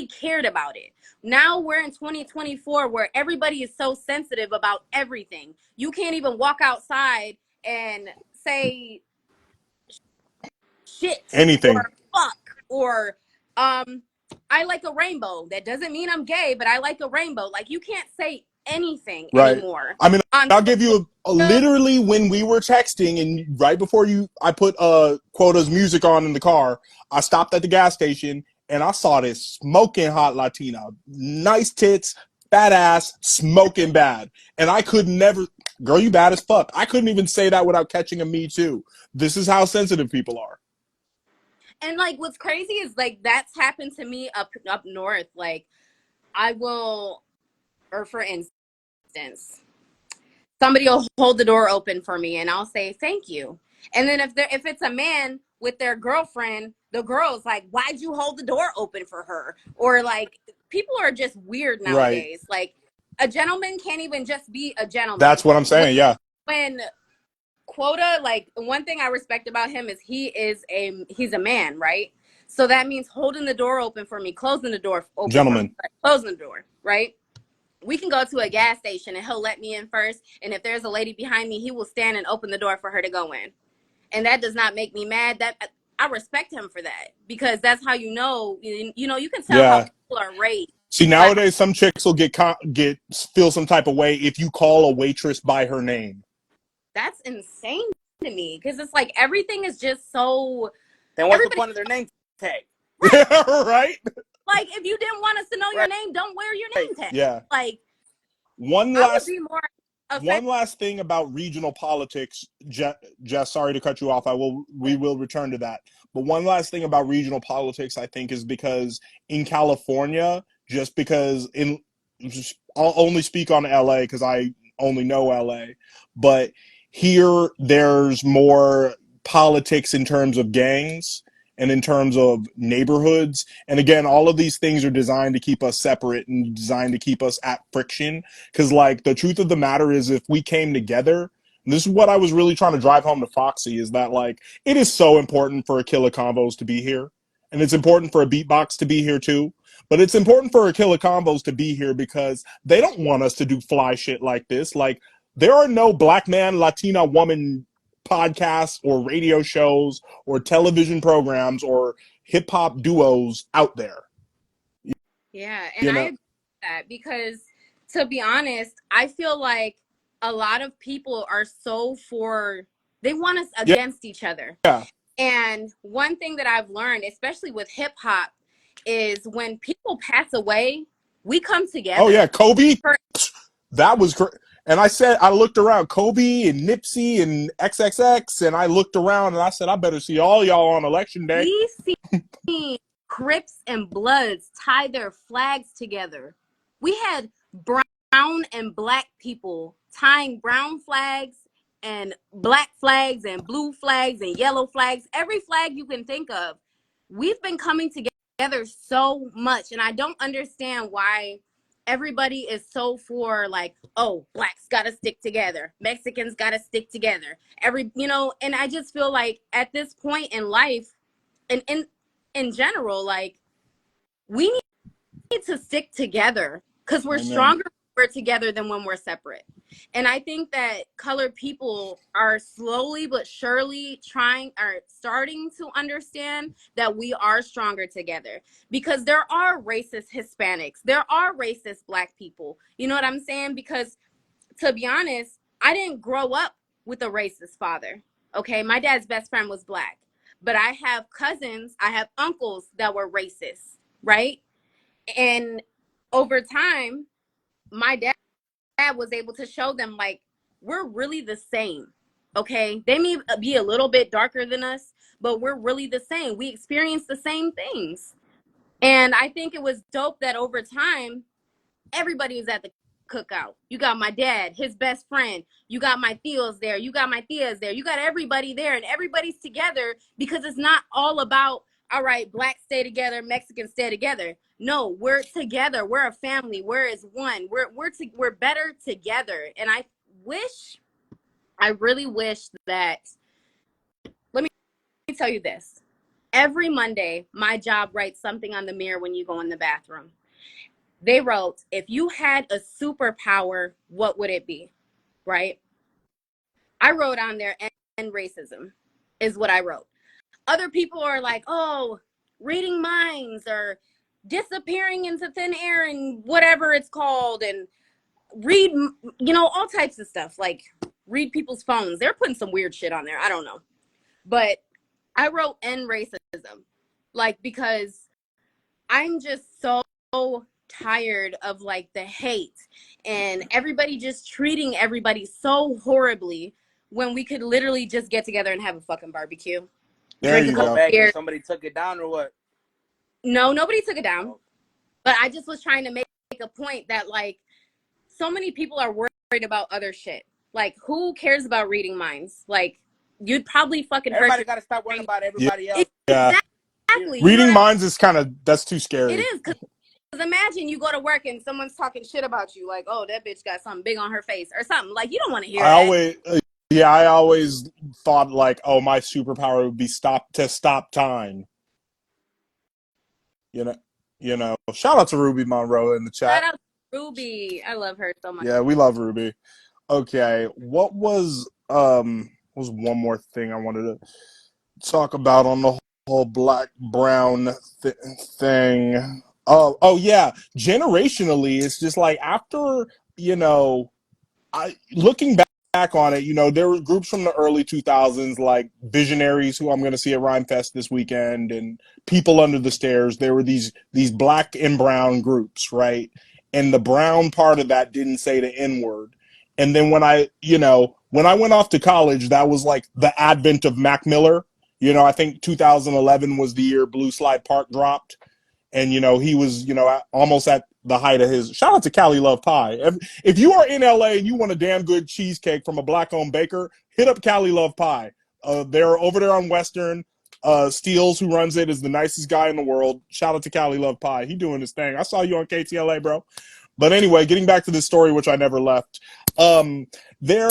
cared about it. Now we're in 2024 where everybody is so sensitive about everything. You can't even walk outside and say shit Anything. or fuck or I like a rainbow. That doesn't mean I'm gay, but I like a rainbow. Like you can't say anything Right. anymore I mean, on I'll give social you media. literally when we were texting and right before I put Quota's music on in the car, I stopped at the gas station and I saw this smoking hot Latina, nice tits, fat ass, smoking bad, and I could never, girl, you bad as fuck. I couldn't even say that without catching a me too. This is how sensitive people are. And like what's crazy is like that's happened to me up north. Like I will, or for instance, somebody will hold the door open for me and I'll say thank you. And then if it's a man with their girlfriend, the girl's like, why'd you hold the door open for her? Or like people are just weird Right. nowadays. Like a gentleman can't even just be a That's gentleman. what I'm saying. Yeah. When Quota, like one thing I respect about him is he's a man, right? So that means holding the door open for me, closing the door open for me, Gentlemen. closing the door, right? We can go to a gas station and he'll let me in first. And if there's a lady behind me, he will stand and open the door for her to go in. And that does not make me mad. That I respect him for that because that's how you know, you can tell how Yeah. people are raised. See, But nowadays some chicks will get feel some type of way if you call a waitress by her name. that's insane to me because it's like everything is just so Then what's the everybody point of their name tag? right. Right? Like if you didn't want us to know your Right. name, don't wear your name tag. Yeah. Like One I would last be more one affected. last thing about regional politics, Jess, sorry to cut you off. We will return to that. But one last thing about regional politics, I think, is because in California, just because I'll only speak on LA because I only know LA, but here there's more politics in terms of gangs and in terms of neighborhoods. And again, all of these things are designed to keep us separate and designed to keep us at friction. Because, like, the truth of the matter is, if we came together, and this is what I was really trying to drive home to Foxy, is that, like, it is so important for a Killa Convos to be here. And it's important for a Beatbox to be here, too. But it's important for a Killa Convos to be here because they don't want us to do fly shit like this. Like, there are no black man, Latina woman podcasts or radio shows or television programs or hip hop duos out there. Yeah, and You I know? agree with that because to be honest, I feel like a lot of people are so for they want us Yeah. against each other. Yeah. And one thing that I've learned, especially with hip hop, is when people pass away, we come Oh yeah, together. Kobe. For That was great. And I looked around, Kobe and Nipsey and XXX, and I looked around and I said, I better see all y'all on election day. we seen Crips and Bloods tie their flags together. We had brown and black people tying brown flags and black flags and blue flags and yellow flags, every flag you can think of. We've been coming together so much, and I don't understand why everybody is so for like, oh, blacks gotta stick together, Mexicans gotta stick together, and I just feel like at this point in life and in general, like we need to stick together because we're Amen. stronger when we're together than when we're separate. And I think that colored people are slowly but surely starting to understand that we are stronger together because there are racist Hispanics, there are racist black people. You know what I'm saying? Because to be honest, I didn't grow up with a racist father. Okay, my dad's best friend was black, but I have cousins, I have uncles that were racist, right? And over time, my dad was able to show them like we're really the same. Okay, they may be a little bit darker than us, but we're really the same. We experience the same things. And I think it was dope that over time, everybody was at the cookout. You got my dad, his best friend. You got my tios there. You got my tias there. You got everybody there, and everybody's together because it's not all about, all right, blacks stay together, Mexicans stay together. No, we're together. We're a family. We're as one. We're better together. And I really wish that. Let me tell you this. Every Monday, my job writes something on the mirror when you go in the bathroom. They wrote, if you had a superpower, what would it be? Right? I wrote on there, end racism is what I wrote. Other people are like, oh, reading minds or disappearing into thin air and whatever it's called, and read, all types of stuff, like read people's phones. They're putting some weird shit on there. I don't know. But I wrote end racism, like, because I'm just so tired of like the hate and everybody just treating everybody so horribly when we could literally just get together and have a fucking barbecue, There drink a you couple go. Back and beers. somebody took it down or what? No, nobody took it down. But I just was trying to make a point that, like, so many people are worried about other shit. Like, who cares about reading minds? Like, you'd probably fucking hurt Everybody your got to stop worrying about Yeah. everybody else. exactly. You know Reading what I minds is that's too mean? It scary. is, because imagine you go to work and someone's talking shit about you, like, oh, that bitch got something big on her face or something. Like, you don't want to hear I that. always, I always thought like, oh, my superpower would be stop time. You know, Shout out to Ruby Monroe in the Shout chat. out to Ruby. I love her so much. Yeah, we love Ruby. Okay, what was one more thing I wanted to talk about on the whole black brown thing? Oh yeah, generationally, it's just like after I looking back on it, there were groups from the early 2000s like Visionaries, who I'm going to see at Rhymefest this weekend, and People Under the Stairs. There were these black and brown groups, right? And the brown part of that didn't say the N word. And then when I went off to college, that was like the advent of Mac Miller. I think 2011 was the year Blue Slide Park dropped, and he was almost at the height of his. Shout out to Cali Love Pie. If you are in LA and you want a damn good cheesecake from a black owned baker, hit up Cali Love Pie. They're over there on Western. Steels, who runs it, is the nicest guy in the world. Shout out to Cali Love Pie. He doing his thing. I saw you on KTLA, bro. But anyway, getting back to this story, which I never left. There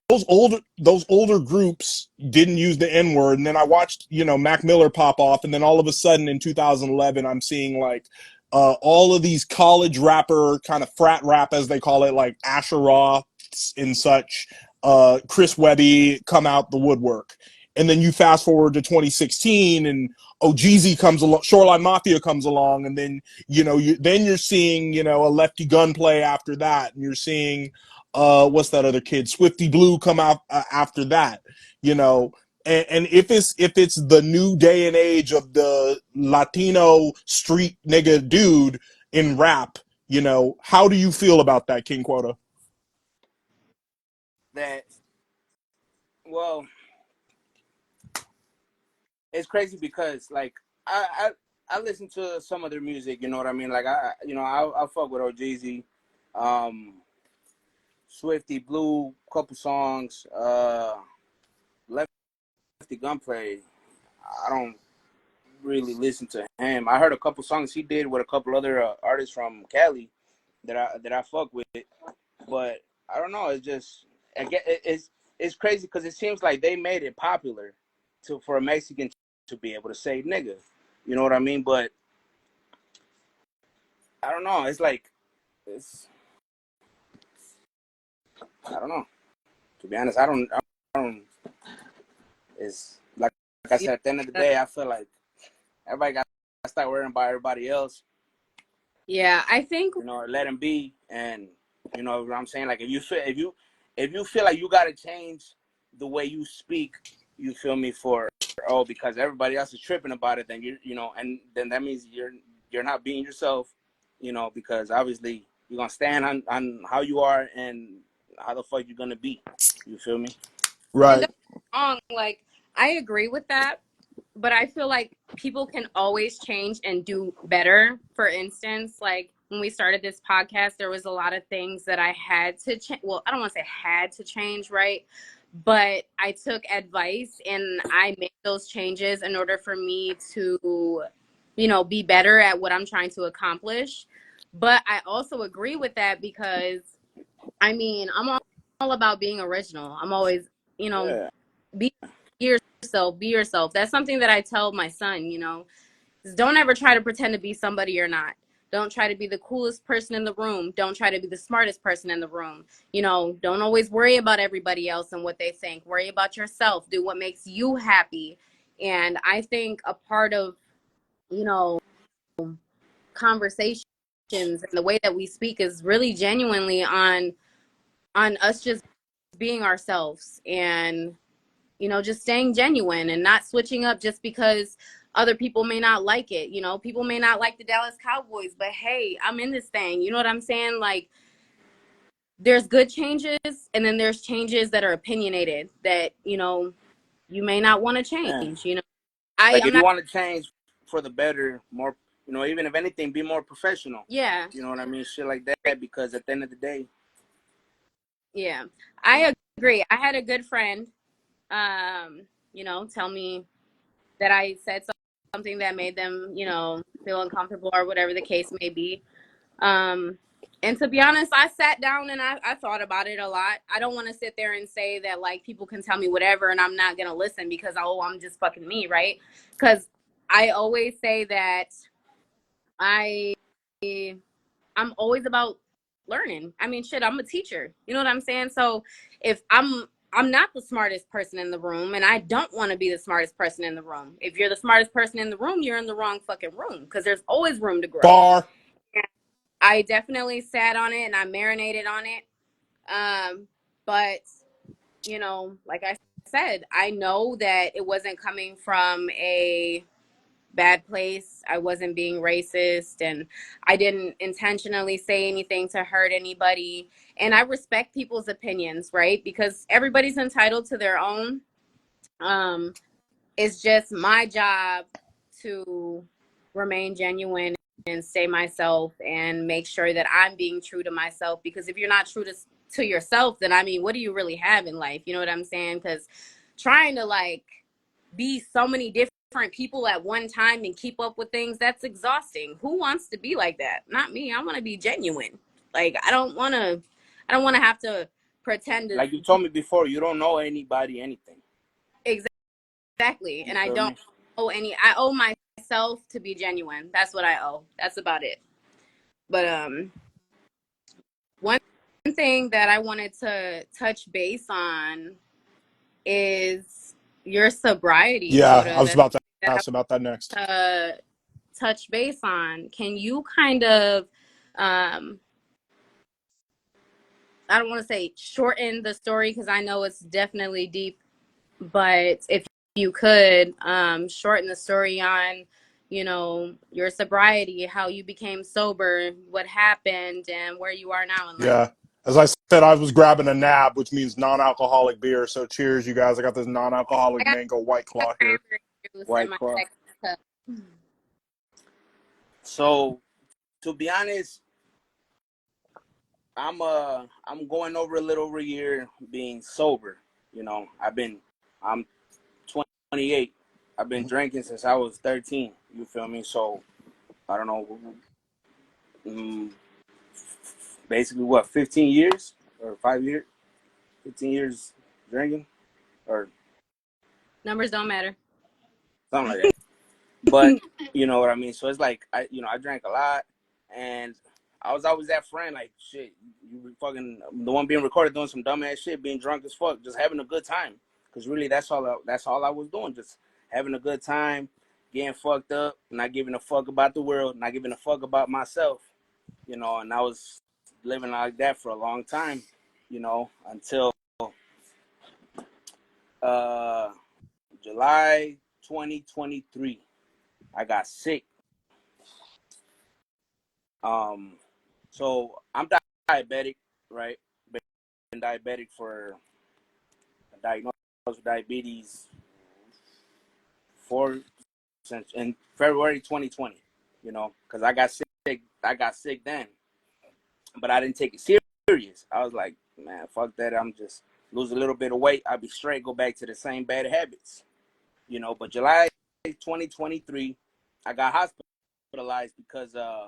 those older groups didn't use the N word, and then I watched Mac Miller pop off, and then all of a sudden in 2011 I'm seeing like all of these college rapper kind of frat rap, as they call it, like Asher Roth and such, Chris Webby, come out the woodwork. And then you fast forward to 2016 and Jeezy comes along, Shoreline Mafia comes along, and then you're seeing a Lefty Gunplay after that, and you're seeing what's that other kid, Swifty Blue, come out after that, and if it's the new day and age of the Latino street nigga dude in rap, how do you feel about that, King Quota? That, well, it's crazy because like I listen to some of their music, you know what I mean? Like I fuck with OGZ, Swifty Blue, couple songs, Lefty Gunplay. I don't really listen to him. I heard a couple songs he did with a couple other artists from Cali that I fuck with, but I don't know. It's just it's crazy because it seems like they made it popular for a Mexican to be able to say nigga. You know what I mean? But I don't know. It's like I don't know. To be honest, I don't. It's like I said. At the end of the day, I feel like everybody got to start worrying about everybody else. Yeah, I think Let them be, and you know what I'm saying. Like if you feel like you got to change the way you speak, you feel me, because everybody else is tripping about it, then and then that means you're not being yourself, because obviously You're gonna stand on how you are and how the fuck you're gonna be. You feel me? And Right. don't get me wrong, like I agree with that, but I feel like people can always change and do better. For instance, like when we started this podcast, there was a lot of things that I had to change. Well, I don't want to say had to change, right? But I took advice and I made those changes in order for me to, be better at what I'm trying to accomplish. But I also agree with that because, I mean, I'm all about being original. I'm always, Yeah. be yourself, be yourself. That's something that I tell my son, is don't ever try to pretend to be somebody you're not. Don't try to be the coolest person in the room. Don't try to be the smartest person in the room. Don't always worry about everybody else and what they think. Worry about yourself. Do what makes you happy. And I think a part of, you know, conversations and the way that we speak is really genuinely on us just being ourselves and just staying genuine and not switching up just because other people may not like it. People may not like the Dallas Cowboys, but hey, I'm in this thing. You know what I'm saying? Like, there's good changes and then there's changes that are opinionated that, you may not want to Yeah. change. Like I'm if you not, want to change for the better, more, even if anything, be more professional. yeah, You know what I mean? Shit like that. Because at the end of the day, yeah, I agree. I had a good friend, tell me that I said something that made them, feel uncomfortable or whatever the case may be. Um, and to be honest, I sat down and I thought about it a lot. I don't want to sit there and say that like people can tell me whatever and I'm not going to listen because, oh, I'm just fucking me, right? Because I always say that I, I'm always about learning. I mean, shit, I'm a teacher. You know what I'm saying? So if I'm not the smartest person in the room and I don't want to be the smartest person in the room. If you're the smartest person in the room, you're in the wrong fucking room because there's always room to grow. Bar. I definitely sat on it and I marinated on it. But like I said, I know that it wasn't coming from a bad place. I wasn't being racist and I didn't intentionally say anything to hurt anybody. And I respect people's opinions, right? Because everybody's entitled to their own. Um, it's just my job to remain genuine and stay myself and make sure that I'm being true to myself. Because if you're not true to yourself, then I mean, what do you really have in life? You know what I'm saying? Because trying to like be so many different people at one time and keep up with things, that's exhausting. Who wants to be like that? Not me. I want to be genuine. Like I don't want to have to pretend to like you told me before, you don't know anybody anything. exactly. You And I feel don't me? I owe myself to be genuine. That's what I owe. That's about it. But one thing that I wanted to touch base on is your sobriety Yeah, I quota. was That's about to that I ask about that next. want to touch base on. Can you kind of um I don't want to say shorten the story because I know it's definitely deep, but if you could shorten the story on your sobriety, how you became sober, what happened, and where you are now in life. Yeah. As I said, I was grabbing a nab, which means non-alcoholic beer. So cheers, you guys. I got this I non-alcoholic got mango white claw here. cranberry juice in White my Claw. second cup. So to be honest, I'm going over a little over a year being sober. I'm 28. I've been drinking since I was 13. You feel me? So I don't know, mm, basically what, 15 years or 5 years, 15 years drinking or Numbers don't matter. something like that. But you know what I mean. So it's like I drank a lot, and I was always that friend like shit. You fucking the one being recorded doing some dumbass shit, being drunk as fuck, just having a good time. Cause really that's all I was doing, just having a good time, getting fucked up, not giving a fuck about the world, not giving a fuck about myself. And I was living like that for a long time. Until uh July 2023, I got sick. Um, So I'm diabetic, right? Been diabetic for diagnosed with diabetes for since in February 2020. You know, because I got sick. I got sick then, but I didn't take it serious. I was like, man, fuck that. I'm just lose a little bit of weight. I'll be straight. Go back to the same bad habits. You know, but July 2023, I got hospitalized because I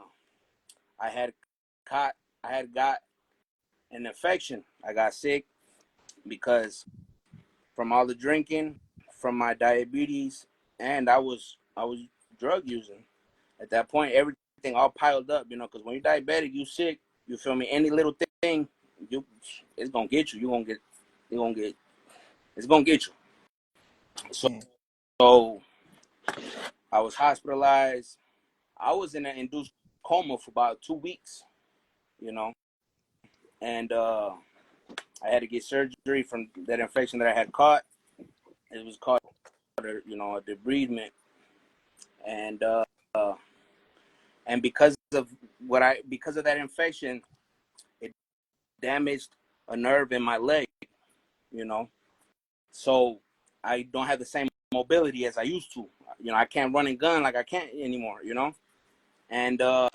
had got an infection. I got sick because from all the drinking, from my diabetes, and I was drug using. At that point, everything all piled up, you know, because when you're diabetic, you sick, you feel me? Any little thing, it's gonna get you. It's gonna get you. So, so I was hospitalized. I was in an induced coma for about 2 weeks, you know, and I had to get surgery from that infection that I had caught. It was called, you know, a debridement, and and because of that infection, it damaged a nerve in my leg, you know. So I don't have the same mobility as I used to. You know, I can't run and gun like I can't anymore, you know. And I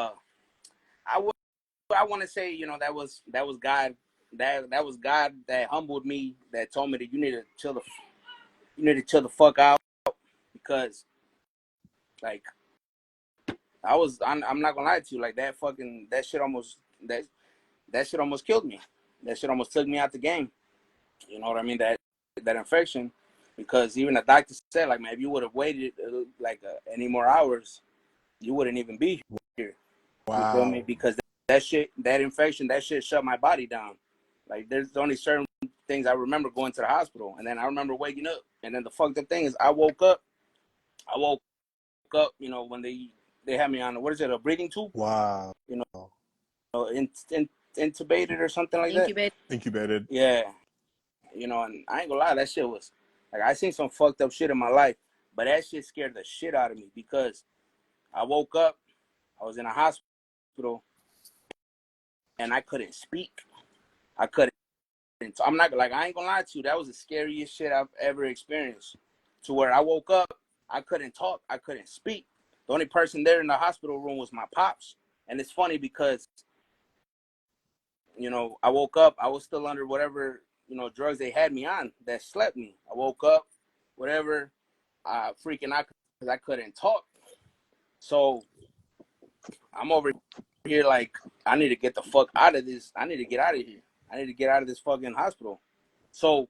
would I want to say, you know, that was God. That was God that humbled me, that told me that you need to chill the fuck out, because like I'm not gonna lie to you, like that shit almost killed me. That shit almost took me out the game. You know what I mean? That infection, because even the doctor said, like, man, if you would have waited any more hours, you wouldn't even be here. You feel me? Wow. Because that infection, that shit shut my body down. Like, there's only certain things I remember going to the hospital, and then I remember waking up. And then the fucked up thing is, I woke up, you know, when they had me on a breathing tube, Wow. you know, intubated or something like that. Incubated. Incubated. Yeah, you know, and I ain't gonna lie, that shit was like, I seen some fucked up shit in my life, but that shit scared the shit out of me, because I woke up, I was in a hospital, and I couldn't speak. I couldn't. I'm not like, I ain't gonna lie to you. That was the scariest shit I've ever experienced. To where I woke up, I couldn't talk, I couldn't speak. The only person there in the hospital room was my pops. And it's funny because, you know, I woke up, I was still under whatever, you know, drugs they had me on that slept me. I woke up, whatever, freaking out because I couldn't talk. So I'm over here like, I need to get the fuck out of this. I need to get out of here. I need to get out of this fucking hospital. So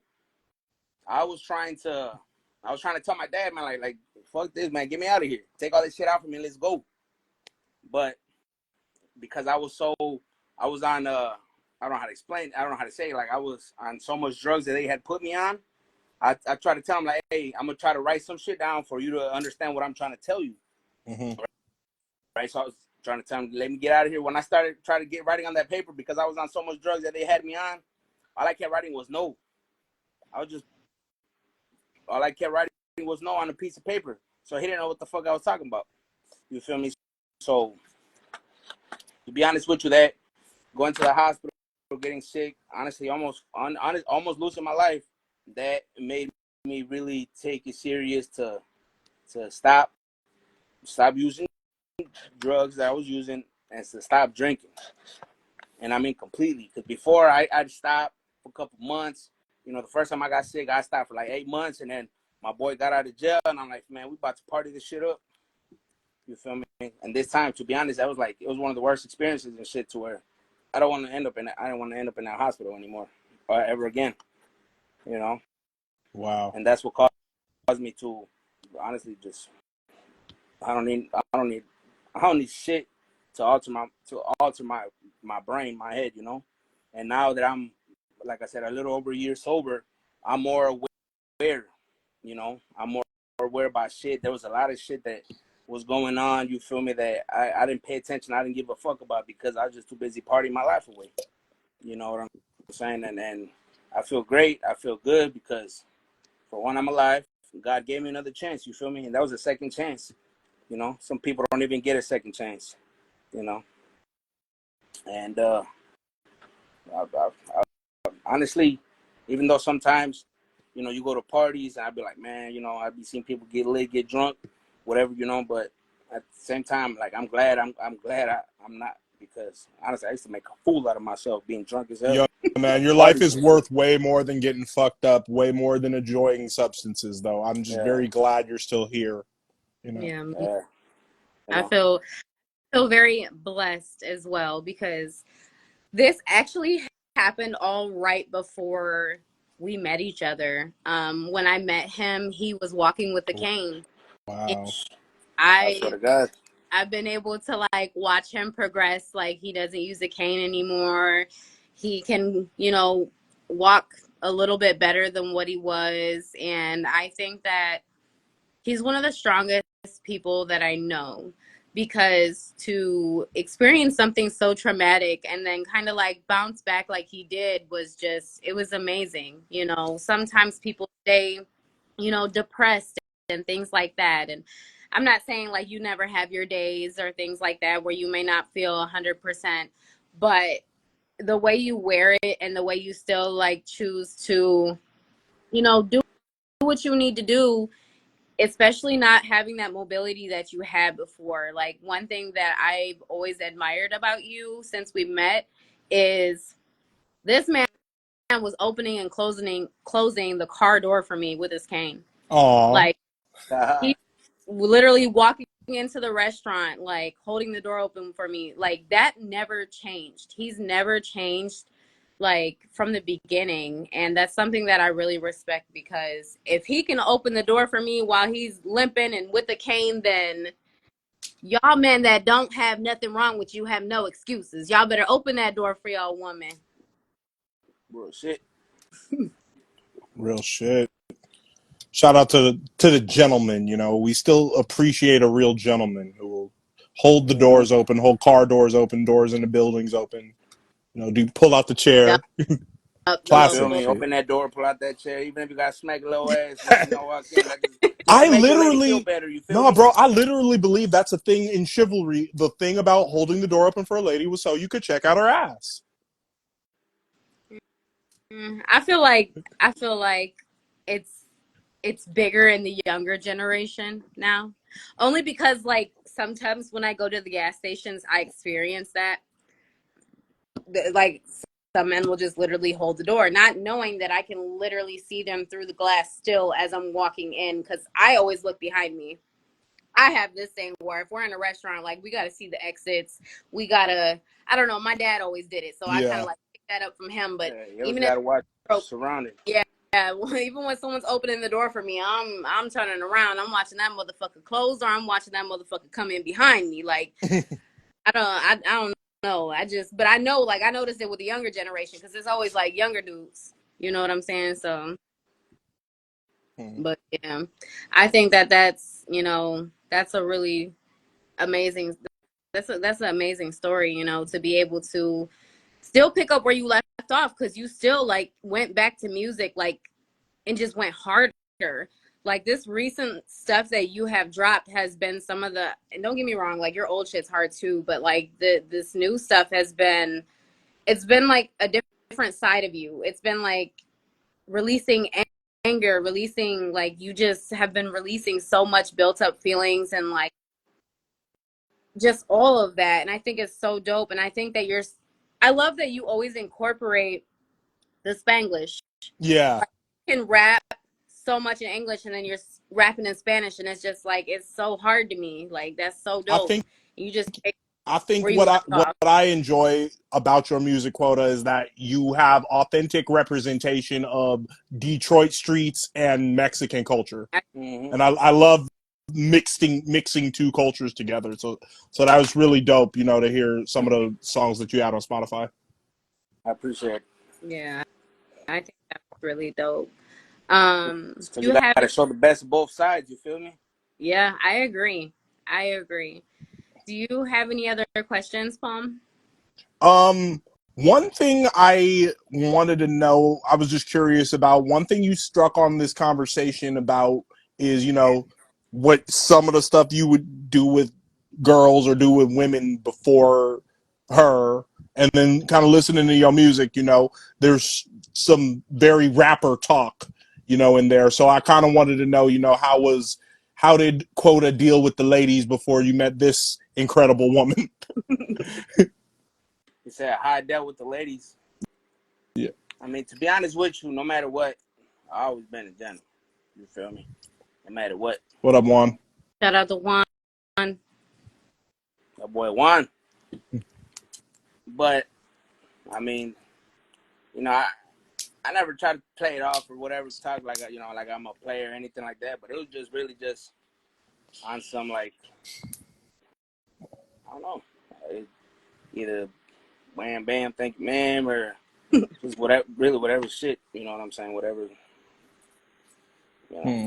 I was trying to tell my dad, man, like fuck this, man, get me out of here. Take all this shit out from me, let's go. But because I was on I don't know how to explain, I don't know how to say it. Like, I was on so much drugs that they had put me on. I tried to tell him, like, hey, I'm gonna try to write some shit down for you to understand what I'm trying to tell you. Mm-hmm. Right. So I was trying to tell him, let me get out of here. When I started trying to get writing on that paper, because I was on so much drugs that they had me on, all I kept writing was no. I was just all I kept writing was no on a piece of paper. So he didn't know what the fuck I was talking about. You feel me? So to be honest with you, that going to the hospital, getting sick, honestly, almost losing my life, that made me really take it serious to stop using drugs that I was using, and to stop drinking. And I mean completely. Because before I'd stop for a couple months. You know, the first time I got sick, I stopped for like 8 months, and then my boy got out of jail, and I'm like, man, we about to party this shit up. You feel me? And this time, to be honest, that was like, it was one of the worst experiences and shit, to where I don't want to end up in that hospital anymore, or ever again. You know, Wow. and that's what caused me to honestly just, I don't need shit to alter my brain, my head, you know. And now that I'm, like I said, a little over a year sober, I'm more aware, you know. I'm more aware about shit. There was a lot of shit that was going on, you feel me, that I didn't pay attention, I didn't give a fuck about, because I was just too busy partying my life away. You know what I'm saying? And I feel great. I feel good, because for one, I'm alive. God gave me another chance, you feel me? And that was a second chance. You know, some people don't even get a second chance, you know. And I, honestly, even though sometimes, you go to parties and I'd be like, man, I'd be seeing people get lit, get drunk, whatever, but at the same time, like, I'm glad I'm not, because honestly, I used to make a fool out of myself being drunk as hell Yo, man, at your life parties is and shit. worth way more than getting fucked up, way more than enjoying substances, though. I'm just Yeah, very glad you're still here, you know. Yeah, yeah, you I know. feel very blessed as well because this actually happened all right before we met each other. When I met him, he was walking with a cane. And Wow. I swear I to God. I've been able to like watch him progress. Like he doesn't use a cane anymore. He can, walk a little bit better than what he was. And I think that he's one of the strongest people that I know because to experience something so traumatic and then kind of like bounce back like he did was just, it was amazing. Sometimes people stay, depressed and things like that. And I'm not saying like you never have your days or things like that where you may not feel 100%, but the way you wear it and the way you still like choose to, do what you need to do, especially not having that mobility that you had before. Like one thing that I've always admired about you since we met is this man was opening and closing the car door for me with his cane. Aw. Like he literally walking into the restaurant, like holding the door open for me. Like that never changed. He's never changed like from the beginning, and that's something that I really respect because if he can open the door for me while he's limping and with a cane, then y'all men that don't have nothing wrong with you have no excuses. Y'all better open that door for y'all woman. Bro, shit. Real shit. Shout out to the gentleman, We still appreciate a real gentleman who will hold the Mm-hmm. doors open, hold car doors open, doors in the buildings open. Do pull out the Yep, chair. You close the feel Classic door. me? shit. Open that door, pull out that chair, even if you got to smack a little ass when walk in, like just to I make the lady feel literally, better. You feel no, me? bro, I literally believe that's a thing in chivalry. The thing about holding the door open for a lady was so you could check out her ass. I feel like it's it's bigger in the younger generation now. Only because like sometimes when I go to the gas stations, I experience that. Like some men will just literally hold the door, not knowing that I can literally see them through the glass still as I'm walking in. Because I always look behind me. I have this thing where if we're in a restaurant, like we got to see the exits. We gotta. I don't know. My dad always did it, so I kind Yeah. of like picked that up from him. But Yeah, you always even if gotta watch your oh, surroundings. yeah, even when someone's opening the door for me, I'm turning around. I'm watching that motherfucker close, or I'm watching that motherfucker come in behind me. Like I don't know. But I know, like I noticed it with the younger generation because it's always like younger dudes. You know what I'm saying? So, but yeah, I think that that's a really amazing. That's an amazing story. To be able to still pick up where you left off because you still like went back to music like and just went harder. Like this recent stuff that you have dropped has been some of the, and don't get me wrong, like your old shit's hard too, but like this new stuff it's been like a different side of you. It's been like releasing anger, releasing like you just have been releasing so much built up feelings and like just all of that. And I think it's so dope. And I think that I love that you always incorporate the Spanglish. Yeah. Like, you can rap so much in English and then you're rapping in Spanish, and it's just like it's so hard to me. Like that's so I dope. think You just take I think where you what I left what off. I enjoy about your music quota is that you have authentic representation of Detroit streets and Mexican culture, Mm-hmm. and I love mixing two cultures together. So that was really dope, to hear some of the songs that you had on Spotify. I appreciate it. Yeah, I think that's really dope. Because Do you you have gotta show the best of both sides. You feel me? Yeah, I agree. I agree. Do you have any other questions, Palm? Um, one thing I wanted to know, I was just curious about. One thing you struck on this conversation about is, what some of the stuff you would do with girls or do with women before her, and then kind of listening to your music, there's some very rapper talk, in there. So I kind of wanted to know, how did Quota deal with the ladies before you met this incredible woman? He said how I dealt with the ladies. Yeah. I mean, to be honest with you, no matter what, I always been a gentleman. You feel me? No matter what. What up, Juan? Shout out to Juan. That boy Juan. But I mean, I never tried to play it off or whatever, talk like like I'm a player or anything like that. But it was just really just on some like, I don't know, either wham bam, thank you, ma'am, or just whatever shit. You know what I'm saying? Whatever. Hmm.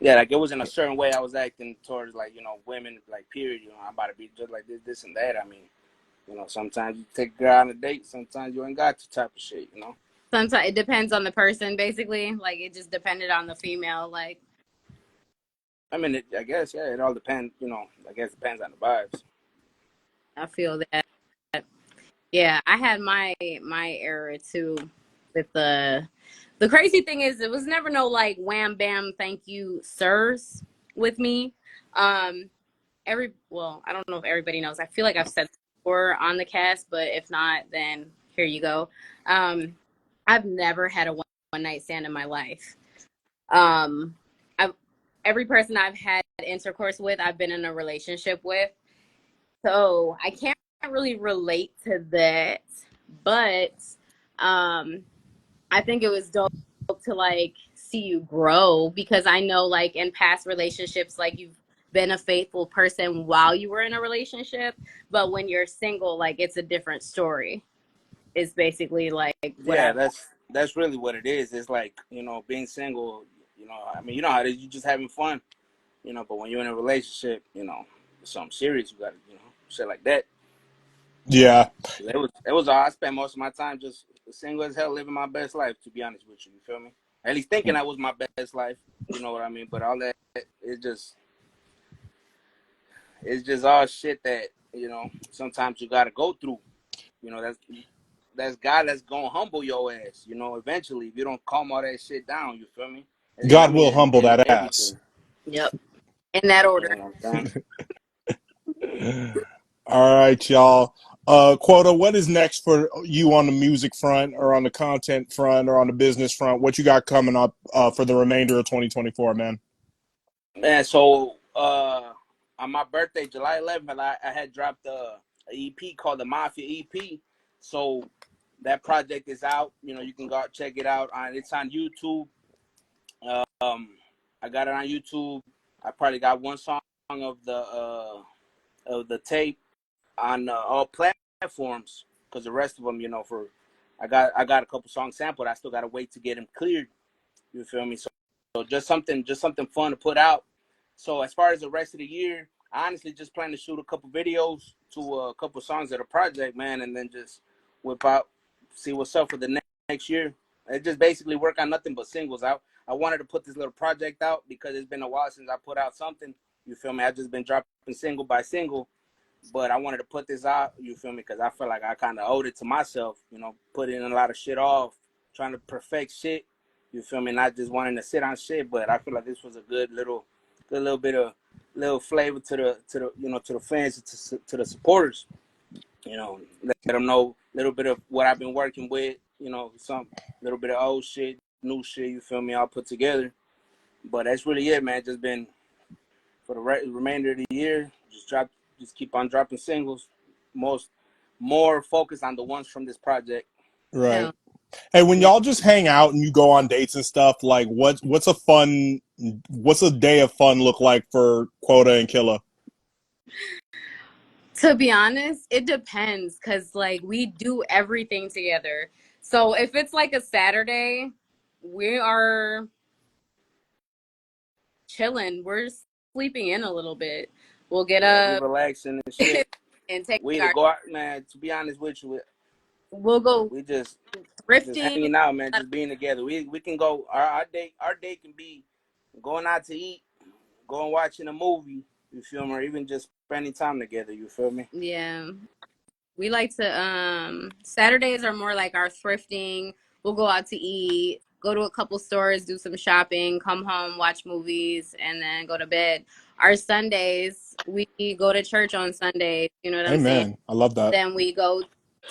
Yeah, like it wasn't a certain way I was acting towards like women, like period. I'm about to be just like this, and that. I mean, sometimes you take a girl on a date, sometimes you ain't got the type of shit. Sometimes it depends on the person, basically. Like it just depended on the female. Like, I mean, I guess it all depends. I guess it depends on the vibes. I feel that. Yeah, I had my era too with the crazy thing is it was never no like wham bam thank you sirs with me. I don't know if everybody knows. I feel like I've said this before on the cast, but if not, then here you go. I've never had a one night stand in my life. I've every person I've had intercourse with, I've been in a relationship with. So I can't really relate to that, but I think it was dope to like see you grow because I know like in past relationships, like you've been a faithful person while you were in a relationship, but when you're single, like it's a different story. It's basically like what Yeah, I've that's really what it is. It's like being single. I mean, you know how it is. You just having fun. But when you're in a relationship, it's something serious. You got to shit like that. Yeah. It was all I spent most of my time just single as hell, living my best life. To be honest with you, you feel me? At least thinking that was my best life. You know what I mean? But all that it's just all shit that sometimes you got to go through. That's God that's gonna humble your ass. Eventually, if you don't calm all that shit down, you feel me? And I God mean, will humble in that ass. everything. Yep, in that You order. know what I'm saying? All right, y'all. Quota, what is next for you on the music front or on the content front or on the business front? What you got coming up for the remainder of 2024, man? Man, so on my birthday, July 11th, I had dropped a EP called the Mafia EP. So that project is out. You can go check it out. It's on YouTube. I got it on YouTube. I probably got one song of the tape on all platforms because the rest of them, I got a couple songs sampled. I still got to wait to get them cleared. You feel me? So just something fun to put out. So as far as the rest of the year, I honestly just plan to shoot a couple videos to a couple songs of the project, man, and then just whip out, see what's up for the next year. And just basically work on nothing but singles. I wanted to put this little project out because it's been a while since I put out something. You feel me? I've just been dropping single by single, but I wanted to put this out. You feel me? Because I feel like I kind of owed it to myself. Putting a lot of shit off, trying to perfect shit. You feel me? Not just wanting to sit on shit, but I feel like this was a good little bit of little flavor to the fans, to the supporters. Let them know a little bit of what I've been working with. Some little bit of old shit, new shit. You feel me? All put together. But that's really it, man. Just been for the remainder of the year. Just keep on dropping singles. More focus on the ones from this project. Right. Yeah. Hey, when y'all just hang out and you go on dates and stuff, like what's a day of fun look like for Quota and Killa? To be honest, it depends because like we do everything together. So if it's like a Saturday, we are chilling. We're sleeping in a little bit. We'll get Yeah, we up relaxing and shit. and take We either our. go out, man. To be honest with you, We'll go we just thrifting. hanging out, man. Just being together. We can go. Our date can be going out to eat, going watching a movie. You feel me? Or even just spending time together. You feel me? Yeah. We like to Saturdays are more like our thrifting. We'll go out to eat, go to a couple stores, do some shopping, come home, watch movies, and then go to bed. Our Sundays, we go to church on Sundays, you know what I'm saying? Amen. I love that. Then we go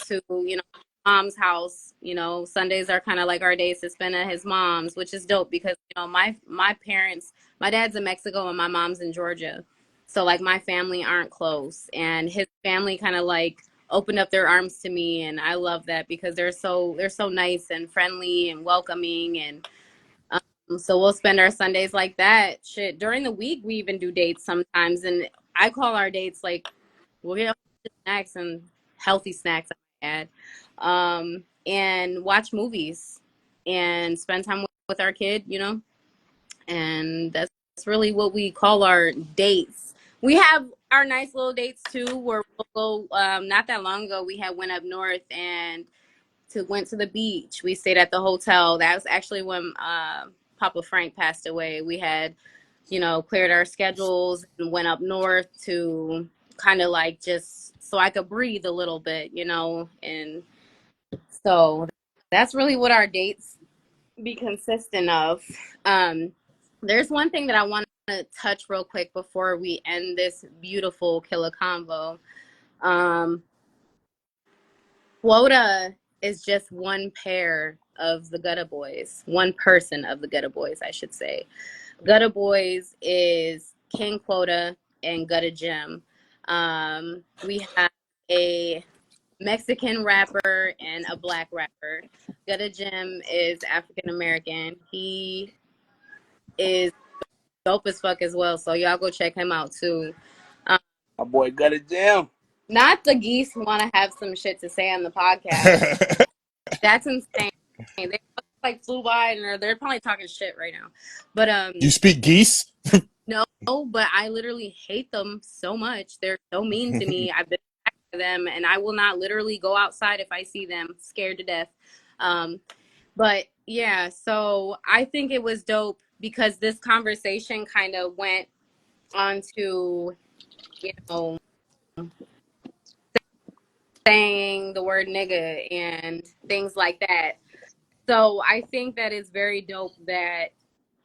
to, mom's house. Sundays are kind of like our days to spend at his mom's, which is dope because, my parents, my dad's in Mexico and my mom's in Georgia. So like my family aren't close, and his family kind of like opened up their arms to me, and I love that because they're so nice and friendly and welcoming. And so we'll spend our Sundays like that. Shit, during the week we even do dates sometimes, and I call our dates like we'll get snacks and healthy snacks, I add, and watch movies and spend time with our kid, and that's really what we call our dates. We have our nice little dates too, where we'll go. Not that long ago, we had went up north and went to the beach. We stayed at the hotel. That was actually when Papa Frank passed away. We had, cleared our schedules and went up north to kind of like just so I could breathe a little bit, and so that's really what our dates be consistent of. There's one thing that I want to touch real quick before we end this beautiful Killa Convo. Quota is just one pair of the Gutta Boys, one person of the Gutta Boys, I should say. Gutta Boys is King Quota and Gutta Jim. We have a Mexican rapper and a black rapper. Gutta Jim is African American. He is dope as fuck as well, so y'all go check him out too. My boy got a jam. Not the geese who want to have some shit to say on the podcast. That's insane. They like flew by and they're probably talking shit right now. But You speak geese? no, but I literally hate them so much. They're so mean to me. I've been back to them, and I will not literally go outside if I see them, scared to death. But yeah, so I think it was dope because this conversation kind of went on to, saying the word nigga and things like that. So I think that it's very dope that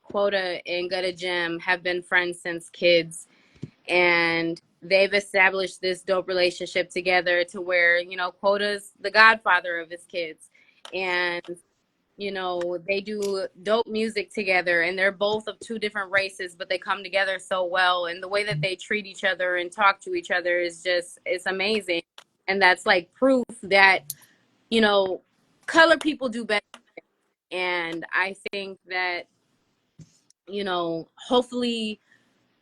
Quota and Gutta Jim have been friends since kids, and they've established this dope relationship together to where, Quota's the godfather of his kids. And they do dope music together, and they're both of two different races, but they come together so well. And the way that they treat each other and talk to each other is it's amazing. And that's like proof that, color people do better. And I think that, hopefully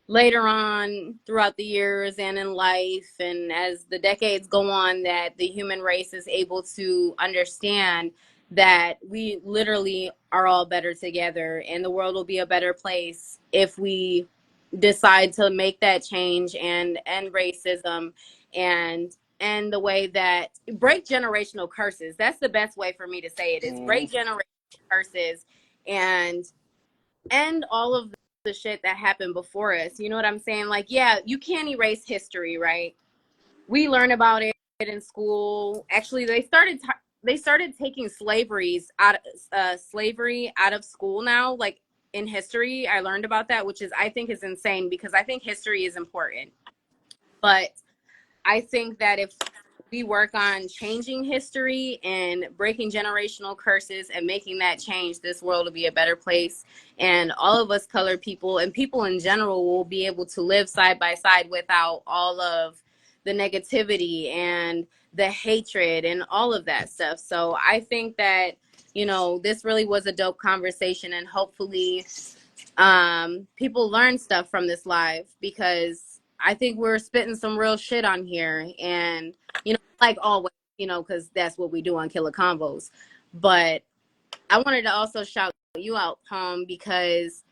later on throughout the years and in life and as the decades go on, that the human race is able to understand that we literally are all better together, and the world will be a better place if we decide to make that change and end racism and the way that break generational curses. That's the best way for me to say it, is break generational curses and end all of the shit that happened before us. You know what I'm saying? Like, yeah, you can't erase history, right? We learn about it in school. Actually, they started taking slavery out of school now. Like in history, I learned about that, which I think is insane because I think history is important. But I think that if we work on changing history and breaking generational curses and making that change, this world will be a better place. And all of us colored people and people in general will be able to live side by side without all of the negativity and the hatred and all of that stuff. So I think that, this really was a dope conversation, and hopefully people learn stuff from this live, because I think we're spitting some real shit on here, and like always, because that's what we do on Killa Convos. But I wanted to also shout you out, Palm, because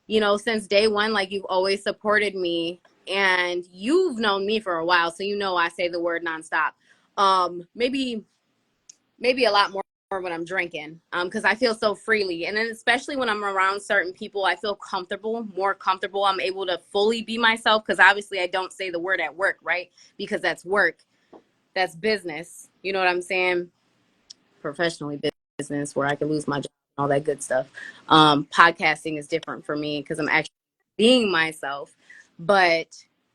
since day one, like, you've always supported me, and you've known me for a while, so I say the word nonstop. Maybe a lot more when I'm drinking, because I feel so freely. And then especially when I'm around certain people, I feel more comfortable. I'm able to fully be myself, because obviously I don't say the word at work, right? Because that's work. That's business. You know what I'm saying? Professionally business, where I could lose my job and all that good stuff. Podcasting is different for me because I'm actually being myself. But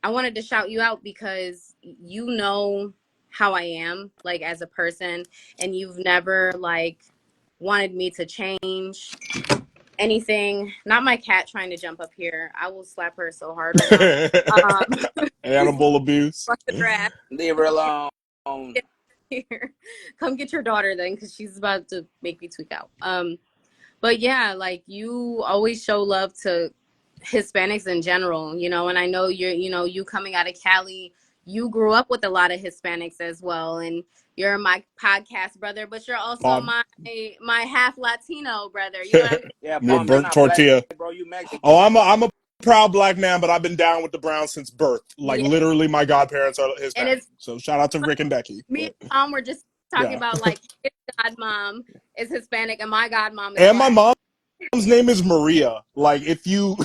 I wanted to shout you out because you know how I am, like, as a person, and you've never like wanted me to change anything. Not my cat trying to jump up here. I will slap her so hard right now. Animal abuse. Busted her ass. Leave her alone. Here. Come get your daughter then, because she's about to make me tweak out. But yeah, like, you always show love to Hispanics in general, you know, and I know you coming out of Cali, you grew up with a lot of Hispanics as well, and you're my podcast brother, but you're also Mom, my half Latino brother. You know what I mean? Yeah, you're a Palm, you're burnt not black, tortilla. bro. You Mexican. Oh, I'm a proud black man, but I've been down with the Browns since birth. Like, Yeah, literally, my godparents are and Hispanic. it's So shout out to Rick and Becky. me and But Tom were just talking yeah, about, like, his godmom is Hispanic and my godmom is and my black. mom's name is Maria. Like, if you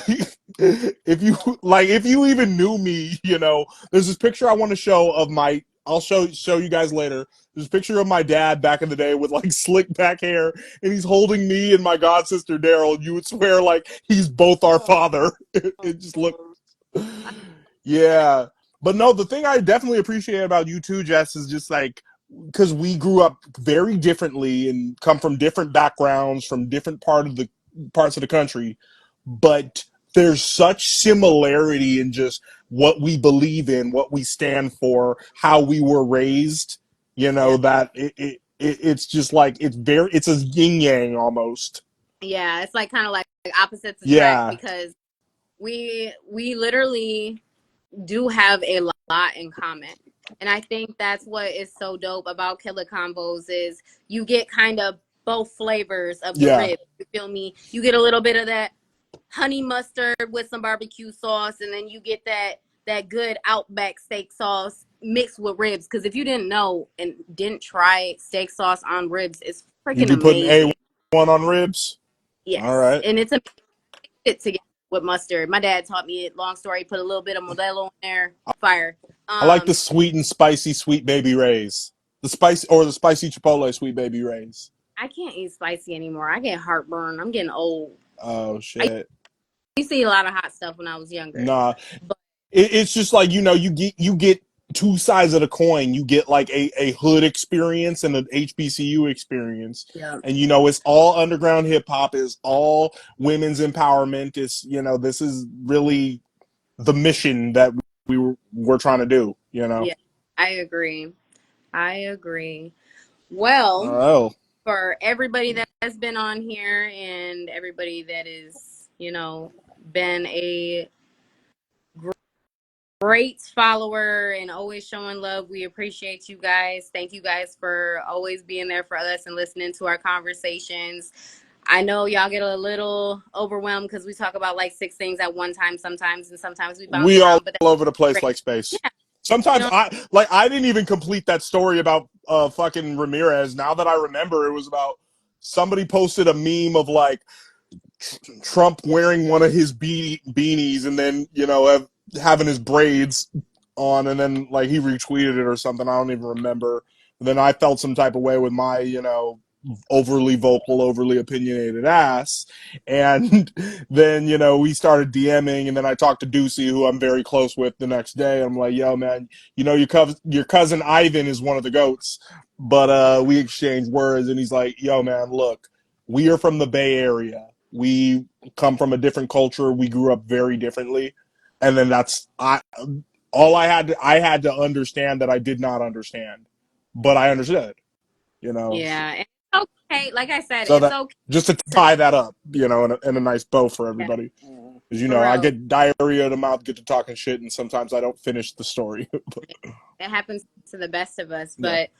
if you even knew me, there's this picture I want to show of my. I'll show you guys later. There's a picture of my dad back in the day with like slick back hair, and he's holding me and my god sister Daryl. You would swear like he's both our father. It just looked. Yeah, but no, the thing I definitely appreciate about you too, Jess, is just like because we grew up very differently and come from different backgrounds, from different parts of the country, but there's such similarity in just what we believe in, what we stand for, how we were raised. Yeah. That it's just like it's a yin yang almost. Yeah, it's like kind of like opposites attract, Yeah, because we literally do have a lot in common. And I think that's what is so dope about Killa Convos is you get kind of both flavors of the yeah. rib. You feel me? You get a little bit of that honey mustard with some barbecue sauce, and then you get that good Outback steak sauce mixed with ribs. Because if you didn't know and didn't try steak sauce on ribs, it's You freaking be putting amazing. A1 on ribs. All Yes, right. and it's a it together with mustard. My dad taught me it. Long story, put a little bit of Modelo in there. Fire. I like the Um, sweet and spicy sweet baby rays. The spicy chipotle sweet baby rays. I can't eat spicy anymore. I get heartburn. I'm getting old. Oh I shit. used to eat a lot of hot stuff when I was younger. Nah. But It's just like you get two sides of the coin. You get like a hood experience and an HBCU experience. yeah, And it's all underground hip hop, is all women's empowerment. This is really the mission that we're trying to do. yeah, I agree. I agree. Well, Oh. for everybody that has been on here and everybody that is, been a great follower and always showing love. We appreciate you guys. Thank you guys for always being there for us and listening to our conversations. I know y'all get a little overwhelmed because we talk about like 6 things at one time sometimes, and sometimes we bounce We all around, but that's over the place great. like space. Yeah, you Sometimes know, I didn't even complete that story about fucking Ramirez. Now that I remember, it was about somebody posted a meme of like Trump wearing one of his beanies and then having his braids on, and then like he retweeted it or something. I don't even remember. And then I felt some type of way with my overly vocal, overly opinionated ass. And then, we started DMing, and then I talked to Ducey, who I'm very close with, the next day. I'm like, yo, man, your cousin Ivan is one of the goats. But we exchanged words, and he's like, yo, man, look, we are from the Bay Area. We come from a different culture. We grew up very differently. And then I had to understand that I did not understand, but I understood. yeah, and it's okay. Like I said, So it's that okay just to to, tie that up, in a nice bow for yeah, everybody, Mhm. because for I real. get diarrhea in the mouth, get to talking shit, and sometimes I don't finish the story. It happens to the best of us, Yeah, but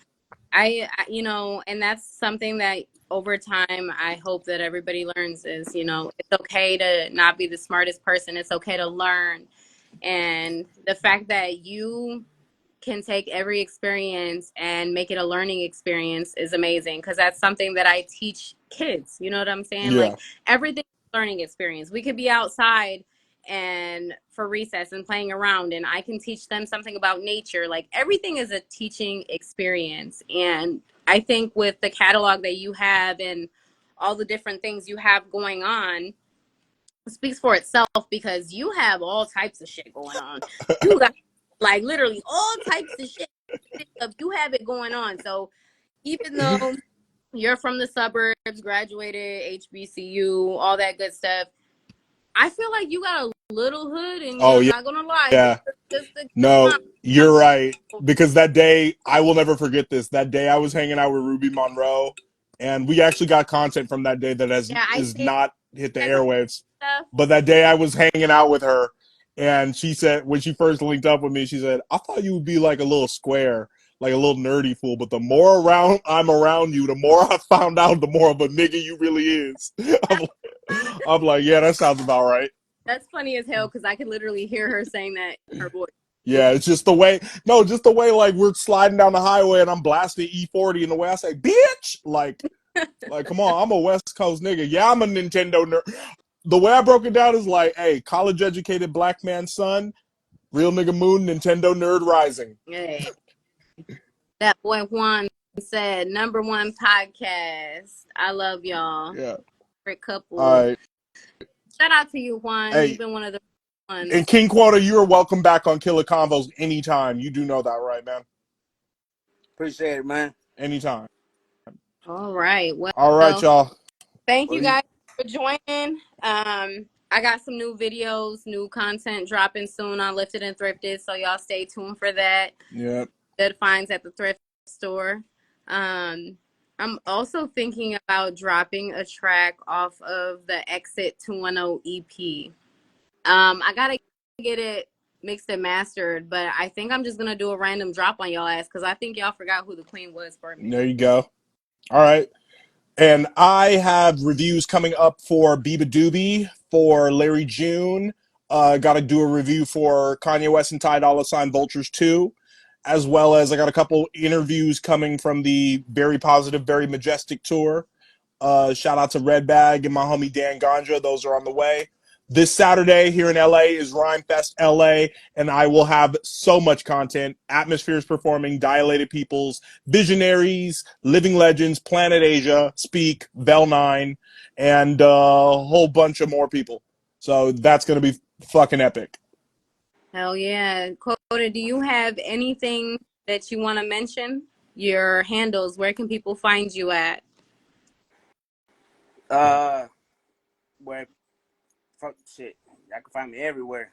and that's something that over time I hope that everybody learns is, it's okay to not be the smartest person. It's okay to learn. And the fact that you can take every experience and make it a learning experience is amazing, because that's something that I teach kids. You know what I'm saying? Yeah. Like, everything is a learning experience. We could be outside and for recess and playing around, and I can teach them something about nature. Like, everything is a teaching experience. And I think with the catalog that you have and all the different things you have going on, speaks for itself, because you have all types of shit going on. You got like literally all types of shit. You have it going on. So even though you're from the suburbs, graduated HBCU, all that good stuff, I feel like you got a little hood in you. Oh I'm yeah. not gonna lie. Yeah. Just a good No, amount. you're right. Because that day, I will never forget this. That day I was hanging out with Ruby Monroe, and we actually got content from that day that is did not hit the stuff. airwaves. But that day I was hanging out with her, and she said, when she first linked up with me, she said, I thought you would be like a little square, like a little nerdy fool, but the more I'm around you, the more I found out, the more of a nigga you really is. I'm like, yeah, that sounds about right. That's funny as hell, because I could literally hear her saying that in her voice. Yeah, it's just the way. No, just the way. Like, we're sliding down the highway and I'm blasting E40, and the way I say "bitch," like, come on, I'm a West Coast nigga. Yeah, I'm a Nintendo nerd. The way I broke it down is like, hey, college educated black man son, real nigga moon, Nintendo nerd rising. Hey, that boy Juan said, #1 podcast. I love y'all. Yeah. Favorite couple. All right. Shout out to you, Juan. Hey, You've been one of the ones. and King Quota, you are welcome back on Killa Convos anytime. You do know that, right, man? Appreciate it, man. Anytime. All right. Well, All right, y'all. thank you guys for joining. I got some new videos, new content dropping soon on Lifted and Thrifted, so y'all stay tuned for that. Yep. Good finds at the thrift store. I'm also thinking about dropping a track off of the Exit 210 EP. I gotta get it mixed and mastered, but I think I'm just gonna do a random drop on y'all ass, because I think y'all forgot who the queen was for me. There you go. All right. And I have reviews coming up for Biba Doobie, for Larry June. Got to do a review for Kanye West and Ty Dolla $ign Vultures 2, as well as I got a couple interviews coming from the Very Positive, Very Majestic tour. Shout out to Red Bag and my homie Dan Ganja. Those are on the way. This Saturday here in LA is Rhyme Fest LA, and I will have so much content. Atmospheres performing, Dilated Peoples, Visionaries, Living Legends, Planet Asia, Speak, Vel 9, and a whole bunch of more people. So that's going to be fucking epic. Hell yeah. Quota, do you have anything that you want to mention? Your handles, where can people find you at? Where fuck shit, y'all can find me everywhere.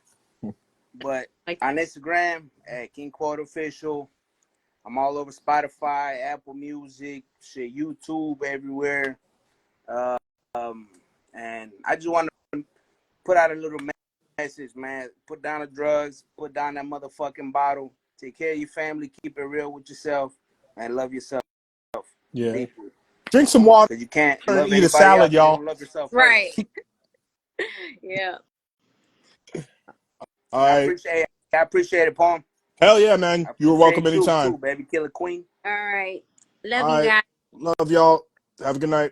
But Like, on Instagram at King Quota Official. I'm all over Spotify, Apple Music, shit, YouTube, everywhere. And I just want to put out a little message, man. Put down the drugs, put down that motherfucking bottle. Take care of your family, keep it real with yourself, and love yourself deeply. Drink some water Because you can't and love eat a anybody salad, else if you y'all. don't love yourself right. first. Yeah. All right. I appreciate it, Palm. Hell yeah, man. I You are welcome appreciate you anytime. too, baby. Killer Queen. All right. Love All you right. guys. Love y'all. Have a good night.